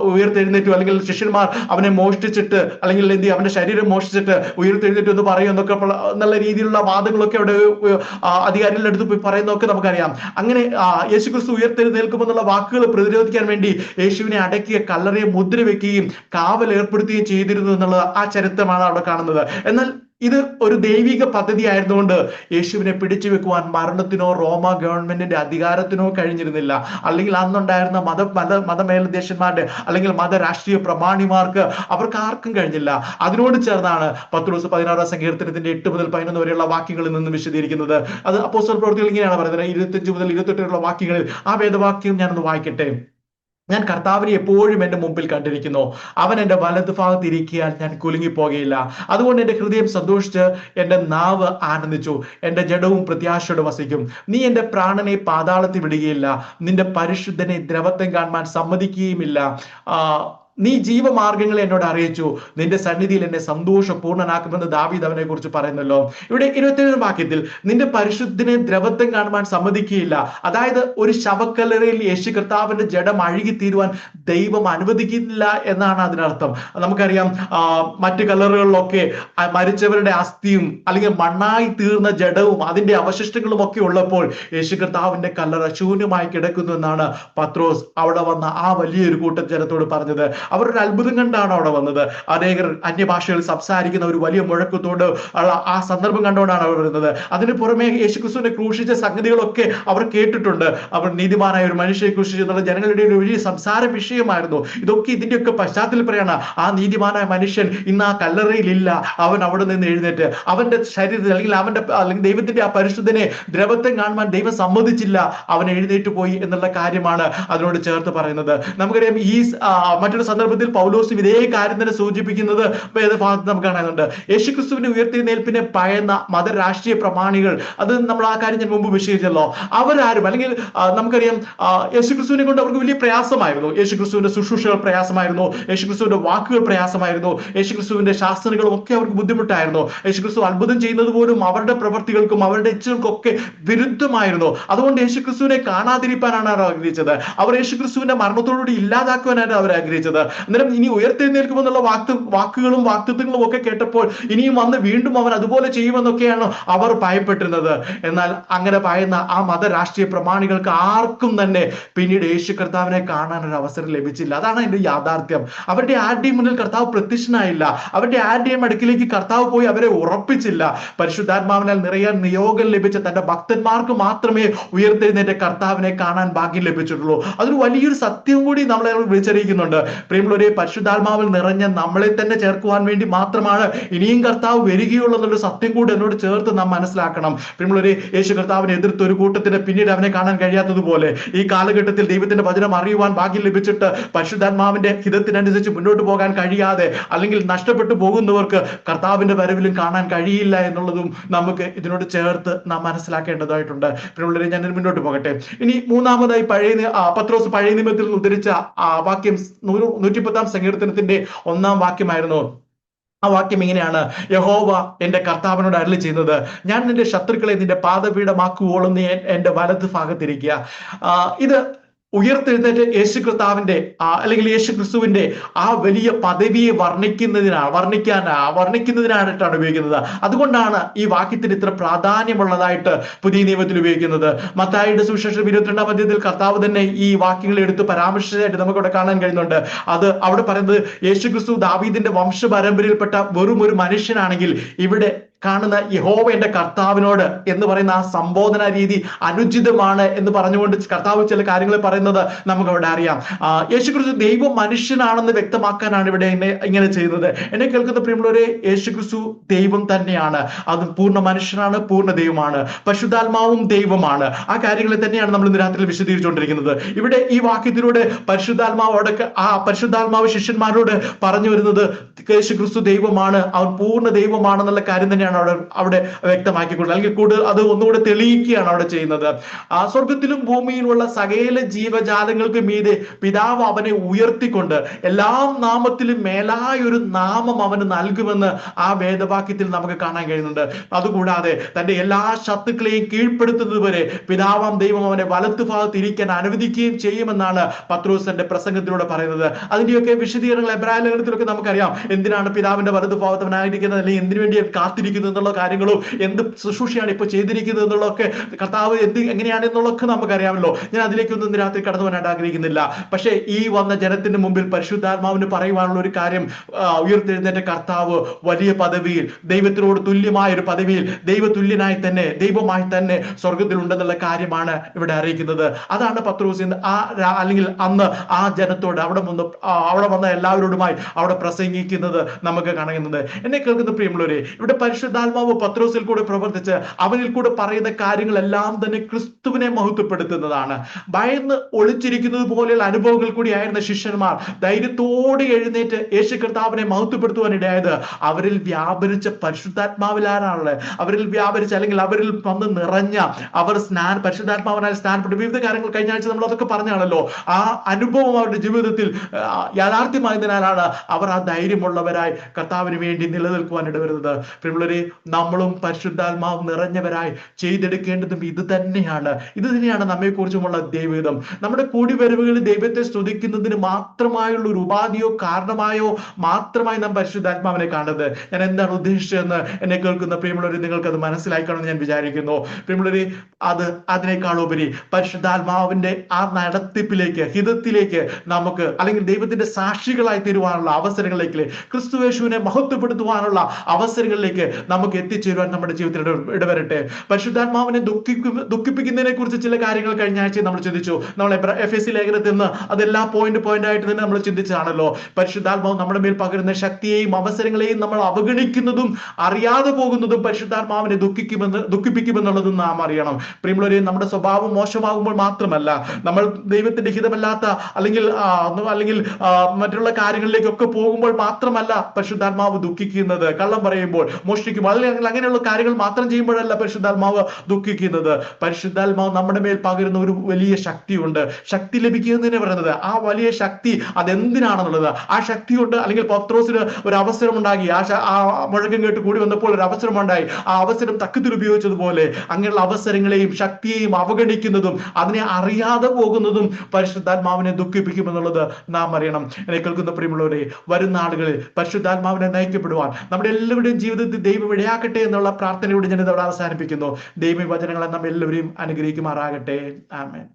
ഉയർത്തെഴുന്നേറ്റു അല്ലെങ്കിൽ ശിഷ്യന്മാർ അവനെ മോഷ്ടിച്ചിട്ട് അല്ലെങ്കിൽ എന്ത് അവന്റെ ശരീരം മോഷ്ടിച്ചിട്ട് ഉയർത്തെഴുന്നേറ്റു എന്ന് പറയും എന്നൊക്കെ നല്ല രീതിയിലുള്ള വാദങ്ങളൊക്കെ അവിടെ അധികാരികളുടെ അടുത്ത് പോയി പറയുന്നതൊക്കെ നമുക്കറിയാം. അങ്ങനെ യേശുക്രിസ്തു ഉയർത്തെഴുന്നേൽക്കുമെന്നുള്ള വാക്കുകൾ പ്രതിരോധിക്കാൻ വേണ്ടി യേശുവിനെ അടക്കിയ കല്ലറയെ മുദ്ര വെക്കുകയും കാവൽ ഏർപ്പെടുത്തുകയും ചെയ്തിരുന്നു എന്നുള്ള ആ ചരിത്രമാണ് അവിടെ കാണുന്നത്. എന്നാൽ ഇത് ഒരു ദൈവിക പദ്ധതി ആയിരുന്നുകൊണ്ട് യേശുവിനെ പിടിച്ചു വെക്കുവാൻ മരണത്തിനോ റോമ ഗവൺമെന്റിന്റെ അധികാരത്തിനോ കഴിഞ്ഞിരുന്നില്ല. അല്ലെങ്കിൽ അന്നുണ്ടായിരുന്ന മതമേലധ്യക്ഷന്മാരുടെ അല്ലെങ്കിൽ മതരാഷ്ട്രീയ പ്രമാണിമാർക്ക് അവർക്ക് ആർക്കും കഴിഞ്ഞില്ല. അതിനോട് ചേർന്നാണ് പത്രോസ് 16-ാം സങ്കീർത്തനത്തിന്റെ 8 മുതൽ 11 വരെയുള്ള വാക്യങ്ങളിൽ നിന്ന് വിശദീകരിക്കുന്നത്. അത് അപ്പോസ്തല പ്രവൃത്തികൾ ഇങ്ങനെയാണ് പറയുന്നത്. 25 മുതൽ 28 വരെയുള്ള വാക്യങ്ങളിൽ ആ വേദവാക്യം ഞാനൊന്ന് വായിക്കട്ടെ. ഞാൻ കർത്താവിനെ എപ്പോഴും എന്റെ മുമ്പിൽ കണ്ടിരിക്കുന്നു, അവൻ എന്റെ വലതുഭാഗത്ത് ഇരിക്കിയാൽ ഞാൻ കുലുങ്ങിപ്പോകയില്ല. അതുകൊണ്ട് എന്റെ ഹൃദയം സന്തോഷിച്ച് എന്റെ നാവ് ആനന്ദിച്ചു, എന്റെ ജഡവും പ്രത്യാശയോടെ വസിക്കും. നീ എന്റെ പ്രാണനെ പാതാളത്തിൽ വിടുകയില്ല, നിന്റെ പരിശുദ്ധനെ ദ്രവത്വം കാണുവാൻ സമ്മതിക്കുകയുമില്ല. നീ ജീവമാർഗങ്ങളെ എന്നോട് അറിയിച്ചു, നിന്റെ സന്നിധിയിൽ എന്നെ സന്തോഷപൂർണ്ണനാക്കുമെന്ന് ദാവീദ് അവനെ കുറിച്ച് പറയുന്നല്ലോ. ഇവിടെ 27 വാക്യത്തിൽ നിന്റെ പരിശുദ്ധനെ ദ്രവത്വം കാണുവാൻ സമ്മതിക്കുകയില്ല, അതായത് ഒരു ശവക്കല്ലറയിൽ യേശു കർത്താവിന്റെ ജഡം അഴുകിത്തീരുവാൻ ദൈവം അനുവദിക്കില്ല എന്നാണ് അതിനർത്ഥം. നമുക്കറിയാം മറ്റു കല്ലറുകളിലൊക്കെ മരിച്ചവരുടെ അസ്ഥിയും അല്ലെങ്കിൽ മണ്ണായി തീർന്ന ജഡവും അതിന്റെ അവശിഷ്ടങ്ങളും ഒക്കെ ഉള്ളപ്പോൾ യേശു കർത്താവിന്റെ കല്ലറ ശൂന്യമായി കിടക്കുന്നു എന്നാണ് പത്രോസ് അവിടെ വന്ന ആ വലിയൊരു കൂട്ടം ജനത്തോട് പറഞ്ഞത്. അവരൊരു അത്ഭുതം കണ്ടാണ് അവിടെ വന്നത്. അനേകർ അന്യഭാഷകൾ സംസാരിക്കുന്ന ഒരു വലിയ മുഴക്കത്തോട് ആ സന്ദർഭം കണ്ടുകൊണ്ടാണ് അവർ വരുന്നത്. അതിന് പുറമെ യേശുക്രിസ്തുവിനെ ക്രൂശിച്ച സംഗതികളൊക്കെ അവർ കേട്ടിട്ടുണ്ട്. അവർ നീതിമാനായ ഒരു മനുഷ്യനെ ക്രൂശിച്ചു എന്നുള്ള ജനങ്ങളുടെ ഒരു വലിയ സംസാര വിഷയമായിരുന്നു. ഇതൊക്കെ ഇതിന്റെയൊക്കെ പശ്ചാത്തലത്തിൽ പറയാണ് ആ നീതിമാനായ മനുഷ്യൻ ഇന്ന് ആ കല്ലറയിലില്ല. അവൻ അവിടെ നിന്ന് എഴുന്നേറ്റ് അവന്റെ ശരീരത്തിൽ അല്ലെങ്കിൽ ദൈവത്തിന്റെ ആ പരിശുദ്ധനെ ദ്രവത്വം കാണുവാൻ ദൈവം സമ്മതിച്ചില്ല, അവൻ എഴുന്നേറ്റ് പോയി എന്നുള്ള കാര്യമാണ് അതിനോട് ചേർത്ത് പറയുന്നത്. നമുക്കറിയാം ഈ മറ്റൊരു സന്ദർഭത്തിൽ പൗലോസ് ഇതേ കാര്യം തന്നെ സൂചിപ്പിക്കുന്നത് വേദഭാഗത്ത് നമുക്ക് കാണുന്നുണ്ട്. യേശുക്രിസ്തുവിന്റെ ഉയർത്തെഴുന്നേൽപ്പിനെ പയന്ന മതരാഷ്ട്രീയ പ്രമാണികൾ, അത് നമ്മൾ ആ കാര്യം ഞാൻ മുമ്പ് വിശദീകരിച്ചല്ലോ. അവരാരും അല്ലെങ്കിൽ നമുക്കറിയാം യേശുക്രിസ്തുവിനെ കൊണ്ട് അവർക്ക് വലിയ പ്രയാസമായിരുന്നു. യേശുക്രിസ്തുവിന്റെ ശുശ്രൂഷകൾ പ്രയാസമായിരുന്നു, യേശുക്രിസ്തുവിന്റെ വാക്കുകൾ പ്രയാസമായിരുന്നു, യേശുക്രിസ്തുവിന്റെ ശാസ്ത്രങ്ങളും ഒക്കെ അവർക്ക് ബുദ്ധിമുട്ടായിരുന്നു. യേശുക്രിസ്തു അത്ഭുതം ചെയ്യുന്നത് പോലും അവരുടെ പ്രവർത്തികൾക്കും അവരുടെ ഇച്ഛകൾക്കും ഒക്കെ വിരുദ്ധമായിരുന്നു. അതുകൊണ്ട് യേശുക്രിസ്തുവിനെ കാണാതിരിക്കാനാണ് അവർ ആഗ്രഹിച്ചത്. അവർ യേശുക്രിസ്തുവിന്റെ മരണത്തോടുകൂടി ഇല്ലാതാക്കുവാനാണ് അവർ ആഗ്രഹിച്ചത്. അന്നേരം ഇനി ഉയർത്തെഴുന്നേൽക്കുമെന്നുള്ള വാക്കുകളും വാക്തത്വങ്ങളും ഒക്കെ കേട്ടപ്പോൾ ഇനിയും വന്ന് വീണ്ടും അവൻ അതുപോലെ ചെയ്യുമെന്നൊക്കെയാണ് അവർ ഭയപ്പെട്ടിരുന്നത്. എന്നാൽ അങ്ങനെ ഭയന്ന ആ മതരാഷ്ട്രീയ പ്രമാണികൾക്ക് ആർക്കും തന്നെ പിന്നീട് യേശു കർത്താവിനെ കാണാൻ ഒരു അവസരം ലഭിച്ചില്ല. അതാണ് അതിന്റെ യാഥാർത്ഥ്യം. അവരുടെ ആരുടെയും മുന്നിൽ കർത്താവ് പ്രത്യക്ഷനായില്ല. അവരുടെ ആരുടെയും അടുക്കിലേക്ക് കർത്താവ് പോയി അവരെ ഉറപ്പിച്ചില്ല. പരിശുദ്ധാത്മാവിനാൽ നിറയാൻ നിയോഗം ലഭിച്ച തന്റെ ഭക്തന്മാർക്ക് മാത്രമേ ഉയർത്തെഴുന്നേറ്റ കർത്താവിനെ കാണാൻ ഭാഗ്യം ലഭിച്ചിട്ടുള്ളൂ. അതൊരു വലിയൊരു സത്യം കൂടി നമ്മളെ വിളിച്ചറിയിക്കുന്നുണ്ട്. പ്രിയമുള്ളവരെ, പരിശുദ്ധാത്മാവിൽ നിറഞ്ഞ നമ്മളെ തന്നെ ചേർക്കുവാൻ വേണ്ടി മാത്രമാണ് ഇനിയും കർത്താവ് വരികയുള്ളൂ എന്നുള്ള സത്യം കൂടി എന്നോട് ചേർത്ത് നാം മനസ്സിലാക്കണം. പ്രിയമുള്ളവരെ, യേശു കർത്താവിനെ എതിർത്ത ഒരു കൂട്ടത്തിന് പിന്നീട് അവനെ കാണാൻ കഴിയാത്തതുപോലെ ഈ കാലഘട്ടത്തിൽ ദൈവത്തിന്റെ വചനം അറിയുവാൻ ഭാഗ്യം ലഭിച്ചിട്ട് പരിശുദ്ധാത്മാവിന്റെ ഹിതത്തിനനുസരിച്ച് മുന്നോട്ട് പോകാൻ കഴിയാതെ അല്ലെങ്കിൽ നഷ്ടപ്പെട്ടു പോകുന്നവർക്ക് കർത്താവിന്റെ വരവിലും കാണാൻ കഴിയില്ല എന്നുള്ളതും നമുക്ക് ഇതിനോട് ചേർത്ത് നാം മനസ്സിലാക്കേണ്ടതായിട്ടുണ്ട്. പ്രിയമുള്ളവരെ, ഞാൻ മുന്നോട്ട് പോകട്ടെ. ഇനി മൂന്നാമതായി പത്രോസ് പഴയ നിയമത്തിൽ ഉദ്ധരിച്ച വാക്യം 110 സങ്കീർത്തനത്തിന്റെ 1 വാക്യമായിരുന്നു. ആ വാക്യം ഇങ്ങനെയാണ്: യഹോവ എന്റെ കർത്താവിനോട് അരുളി ചെയ്യുന്നത്, ഞാൻ നിന്റെ ശത്രുക്കളെ നിന്റെ പാദപീഠമാക്കുവോളം നീ എന്റെ വലത് ഭാഗത്തിരിക്കുക. ഇത് ഉയർത്തെഴുന്നേറ്റ് യേശു കർത്താവിന്റെ അല്ലെങ്കിൽ യേശു ക്രിസ്തുവിന്റെ ആ വലിയ പദവിയെ വർണ്ണിക്കുന്നതിനായിട്ടാണ് ഉപയോഗിക്കുന്നത്. അതുകൊണ്ടാണ് ഈ വാക്യത്തിന് ഇത്ര പ്രാധാന്യമുള്ളതായിട്ട് പുതിയ നിയമത്തിൽ ഉപയോഗിക്കുന്നത്. മത്തായിയുടെ സുവിശേഷം 22-ാം അധ്യായത്തിൽ കർത്താവ് തന്നെ ഈ വാക്യങ്ങൾ എടുത്ത് പരാമർശിച്ചതായിട്ട് നമുക്കിവിടെ കാണാൻ കഴിയുന്നുണ്ട്. അത് അവിടെ പറയുന്നത് യേശു ക്രിസ്തു ദാവീദിന്റെ വംശപരമ്പരയിൽപ്പെട്ട വെറും ഒരു മനുഷ്യനാണെങ്കിൽ ഇവിടെ കാണുന്ന യഹോവ എന്റെ കർത്താവിനോട് എന്ന് പറയുന്ന ആ സംബോധന രീതി അനുചിതമാണ് എന്ന് പറഞ്ഞുകൊണ്ട് കർത്താവ് ചില കാര്യങ്ങൾ പറയുന്നത് നമുക്ക് അവിടെ അറിയാം. യേശുക്രിസ്തു ദൈവം മനുഷ്യനാണെന്ന് വ്യക്തമാക്കാനാണ് ഇവിടെ ഇങ്ങനെ ചെയ്യുന്നത്. എന്നെ കേൾക്കുന്ന പ്രിയമുള്ളവരെ, യേശുക്രിസ്തു ദൈവം തന്നെയാണ്. അത് പൂർണ്ണ മനുഷ്യനാണ്, പൂർണ്ണ ദൈവമാണ്. പരിശുദ്ധാത്മാവും ദൈവമാണ്. ആ കാര്യങ്ങളെ തന്നെയാണ് നമ്മൾ ഇന്ന് രാത്രി വിശദീകരിച്ചുകൊണ്ടിരിക്കുന്നത്. ഇവിടെ ഈ വാക്യത്തിലൂടെ പരിശുദ്ധാത്മാവ് ശിഷ്യന്മാരോട് പറഞ്ഞു വരുന്നത് യേശുക്രിസ്തു ദൈവമാണ്, അവൻ പൂർണ്ണ ദൈവമാണെന്നുള്ള കാര്യം തന്നെയാണ് അവിടെ വ്യക്തമാക്കിക്കൊണ്ടത്, അല്ലെങ്കിൽ കൂടുതൽ അത് ഒന്നുകൂടെ തെളിയിക്കുകയാണ് അവിടെ ചെയ്യുന്നത്. സ്വർഗത്തിലും ഭൂമിയിലുള്ള സകല ജീവജാലങ്ങൾക്ക് മീതെ പിതാവ് അവനെ ഉയർത്തിക്കൊണ്ട് എല്ലാ നാമത്തിലും മേലായ ഒരു നാമം അവന് നൽകുമെന്ന് ആ വേദവാക്യത്തിൽ നമുക്ക് കാണാൻ കഴിയുന്നുണ്ട്. അതുകൂടാതെ തന്റെ എല്ലാ ശത്രുക്കളെയും കീഴ്പ്പെടുത്തുന്നത് വരെ പിതാവാം ദൈവം അവനെ വലത്തു ഭാഗത്ത് ഇരിക്കാൻ അനുവദിക്കുകയും ചെയ്യുമെന്നാണ് പത്രോസ് തന്റെ പ്രസംഗത്തിലൂടെ പറയുന്നത്. അതിന്റെയൊക്കെ വിശദീകരണങ്ങൾ എബ്രായ ലേഖനത്തിലൊക്കെ നമുക്കറിയാം. എന്തിനാണ് പിതാവിന്റെ വലതു ഭാഗത്ത് അവനായിരിക്കുന്നത്, അല്ലെങ്കിൽ എന്തിനു വേണ്ടി കാത്തിരിക്കുന്നത് എന്നുള്ള കാര്യങ്ങളും എന്ത് ശുശ്രൂഷയാണ് ഇപ്പൊ ചെയ്തിരിക്കുന്നത് എന്നുള്ളതൊക്കെ കർത്താവ് എങ്ങനെയാണ് എന്നുള്ളതൊക്കെ നമുക്കറിയാമല്ലോ. ഞാൻ അതിലേക്കൊന്നും രാത്രി കടന്നു വരാൻ ആഗ്രഹിക്കുന്നില്ല. പക്ഷേ ഈ വന്ന ജനത്തിന്റെ മുമ്പിൽ പരിശുദ്ധാത്മാവിന് പറയുവാനുള്ള ഒരു കാര്യം, ഉയർത്തെഴുന്നേറ്റ കർത്താവ് വലിയ പദവിയിൽ, ദൈവത്തിനോട് തുല്യമായ ഒരു പദവിയിൽ, ദൈവതുല്യനായി തന്നെ, ദൈവമായി തന്നെ സ്വർഗത്തിൽ ഉണ്ടെന്നുള്ള കാര്യമാണ് ഇവിടെ അറിയിക്കുന്നത്. അതാണ് പത്രോസ് അല്ലെങ്കിൽ അന്ന് ആ ജനത്തോട് അവിടെ വന്ന എല്ലാവരോടുമായി അവിടെ പ്രസംഗിക്കുന്നത് നമുക്ക് കാണുന്നത്. എന്നെ കേൾക്കുന്ന പ്രിയമുള്ളവരെ, ഇവിടെ പരിശുദ്ധാത്മാവ് പത്രോസിൽ കൂടെ പ്രവർത്തിച്ച് അവനിൽ കൂടെ പറയുന്ന കാര്യങ്ങളെല്ലാം തന്നെ ക്രിസ്തുവിനെ മഹത്വപ്പെടുത്തുന്നതാണ്. ഭയന്ന് ഒളിച്ചിരിക്കുന്നത് പോലെയുള്ള അനുഭവങ്ങൾ കൂടിയായിരുന്ന ശിഷ്യന്മാർ ധൈര്യത്തോടെ എഴുന്നേറ്റ് യേശു കർത്താവിനെ മഹത്വപ്പെടുത്തുവാൻ ഇടയായത് അവരിൽ വ്യാപരിച്ച പരിശുദ്ധാത്മാവിലാണുള്ളത്. അവരിൽ വ്യാപരിച്ച അല്ലെങ്കിൽ അവരിൽ വന്ന് നിറഞ്ഞ പരിശുദ്ധാത്മാവിനാൽ സ്നാനപ്പെട്ടു വിവിധ കാര്യങ്ങൾ കഴിഞ്ഞ ആഴ്ച നമ്മൾ അതൊക്കെ പറഞ്ഞാണല്ലോ. ആ അനുഭവം അവരുടെ ജീവിതത്തിൽ യാഥാർത്ഥ്യമായതിനാലാണ് അവർ ആ ധൈര്യമുള്ളവരായി കർത്താവിന് വേണ്ടി നിലനിൽക്കുവാൻ ഇടവരുന്നത്. പ്രിയമുള്ളവരെ, നമ്മളും പരിശുദ്ധാത്മാവ് നിറഞ്ഞവരായി ചെയ്തെടുക്കേണ്ടതും ഇത് തന്നെയാണ് നമ്മെ കുറിച്ചുമുള്ള ദൈവഹിതം. നമ്മുടെ കൂടിവരവുകളിൽ ദൈവത്തെ സ്തുതിക്കുന്നതിന് മാത്രമായുള്ള ഒരു ഉപാധിയോ കാരണമായോ മാത്രമായി നാം പരിശുദ്ധാത്മാവിനെ കാണുന്നത്. ഞാൻ എന്താണ് ഉദ്ദേശിച്ചതെന്ന് എന്നെ കേൾക്കുന്ന പ്രിയമുള്ളവരെ നിങ്ങൾക്ക് അത് മനസ്സിലാക്കണമെന്ന് ഞാൻ വിചാരിക്കുന്നു. പ്രിയമുള്ളവരെ, അതിനേക്കാളുപരി പരിശുദ്ധാത്മാവിന്റെ ആ നടത്തിപ്പിലേക്ക്, ഹിതത്തിലേക്ക് നമുക്ക്, അല്ലെങ്കിൽ ദൈവത്തിന്റെ സാക്ഷികളായി തീരുവാനുള്ള അവസരങ്ങളിലേക്ക്, ക്രിസ്തുയേശുവിനെ മഹത്വപ്പെടുത്തുവാനുള്ള അവസരങ്ങളിലേക്ക് നമുക്ക് എത്തിച്ചേരുവാൻ നമ്മുടെ ജീവിതത്തിൽ ഇടവരട്ടെ. പരിശുദ്ധാത്മാവിനെ ദുഃഖിപ്പിക്കുന്നതിനെ കുറിച്ച് ചില കാര്യങ്ങൾ കഴിഞ്ഞ ആഴ്ച നമ്മൾ ചിന്തിച്ചു. നമ്മൾ എഫെസി ലേഖനത്തിൽ നിന്ന് അതെല്ലാ പോയിന്റ് ആയിട്ട് തന്നെ നമ്മൾ ചിന്തിച്ചാണല്ലോ. പരിശുദ്ധാത്മാവ് നമ്മുടെ മേൽ പകരുന്ന ശക്തിയെയും അവസരങ്ങളെയും നമ്മൾ അവഗണിക്കുന്നതും അറിയാതെ പോകുന്നതും പരിശുദ്ധാത്മാവിനെ ദുഃഖിപ്പിക്കുമെന്നുള്ളതും നാം അറിയണം. പ്രിയമുള്ളവരെ, നമ്മുടെ സ്വഭാവം മോശമാകുമ്പോൾ മാത്രമല്ല, നമ്മൾ ദൈവത്തിന്റെ ഹിതമല്ലാത്ത അല്ലെങ്കിൽ മറ്റുള്ള കാര്യങ്ങളിലേക്കൊക്കെ പോകുമ്പോൾ മാത്രമല്ല പരിശുദ്ധാത്മാവ് ദുഃഖിക്കുന്നത്. കള്ളം പറയുമ്പോൾ, മോഷ്ടിക്കുമ്പോൾ, ദുഃഖിക്കും. അല്ലെങ്കിൽ അങ്ങനെയുള്ള കാര്യങ്ങൾ മാത്രം ചെയ്യുമ്പോഴല്ല പരിശുദ്ധാത്മാവ് ദുഃഖിക്കുന്നത്. പരിശുദ്ധാത്മാവ് നമ്മുടെ മേൽ പകരുന്ന ഒരു വലിയ ശക്തിയുണ്ട്. ശക്തി ലഭിക്കുന്നതിനെ പറയുന്നത് ആ വലിയ ശക്തി അതെന്തിനാണെന്നുള്ളത്. ആ ശക്തി കൊണ്ട് അല്ലെങ്കിൽ പത്രോസിന് ഒരു അവസരം ഉണ്ടാക്കി. ആ മുഴക്കം കേട്ട് കൂടി വന്നപ്പോൾ ഒരു അവസരമുണ്ടായി. ആ അവസരം തക്കത്തിൽ ഉപയോഗിച്ചതുപോലെ അങ്ങനെയുള്ള അവസരങ്ങളെയും ശക്തിയെയും അവഗണിക്കുന്നതും അതിനെ അറിയാതെ പോകുന്നതും പരിശുദ്ധാത്മാവിനെ ദുഃഖിപ്പിക്കുമെന്നുള്ളത് നാം അറിയണം. എന്നെ കേൾക്കുന്ന പ്രിയമുള്ളവരെ, വരുന്ന ആളുകളിൽ പരിശുദ്ധാത്മാവിനെ നയിക്കപ്പെടുവാൻ നമ്മുടെ എല്ലാവരുടെയും ജീവിതത്തിൽ ദൈവം ഇടയാക്കട്ടെ എന്നുള്ള പ്രാർത്ഥനയോട് ഞാൻ ഇതോടെ അവസാനിപ്പിക്കുന്നു. ദൈവ വചനങ്ങളെ നാം എല്ലാവരെയും അനുഗ്രഹിക്കുമാറാകട്ടെ. ആമേൻ.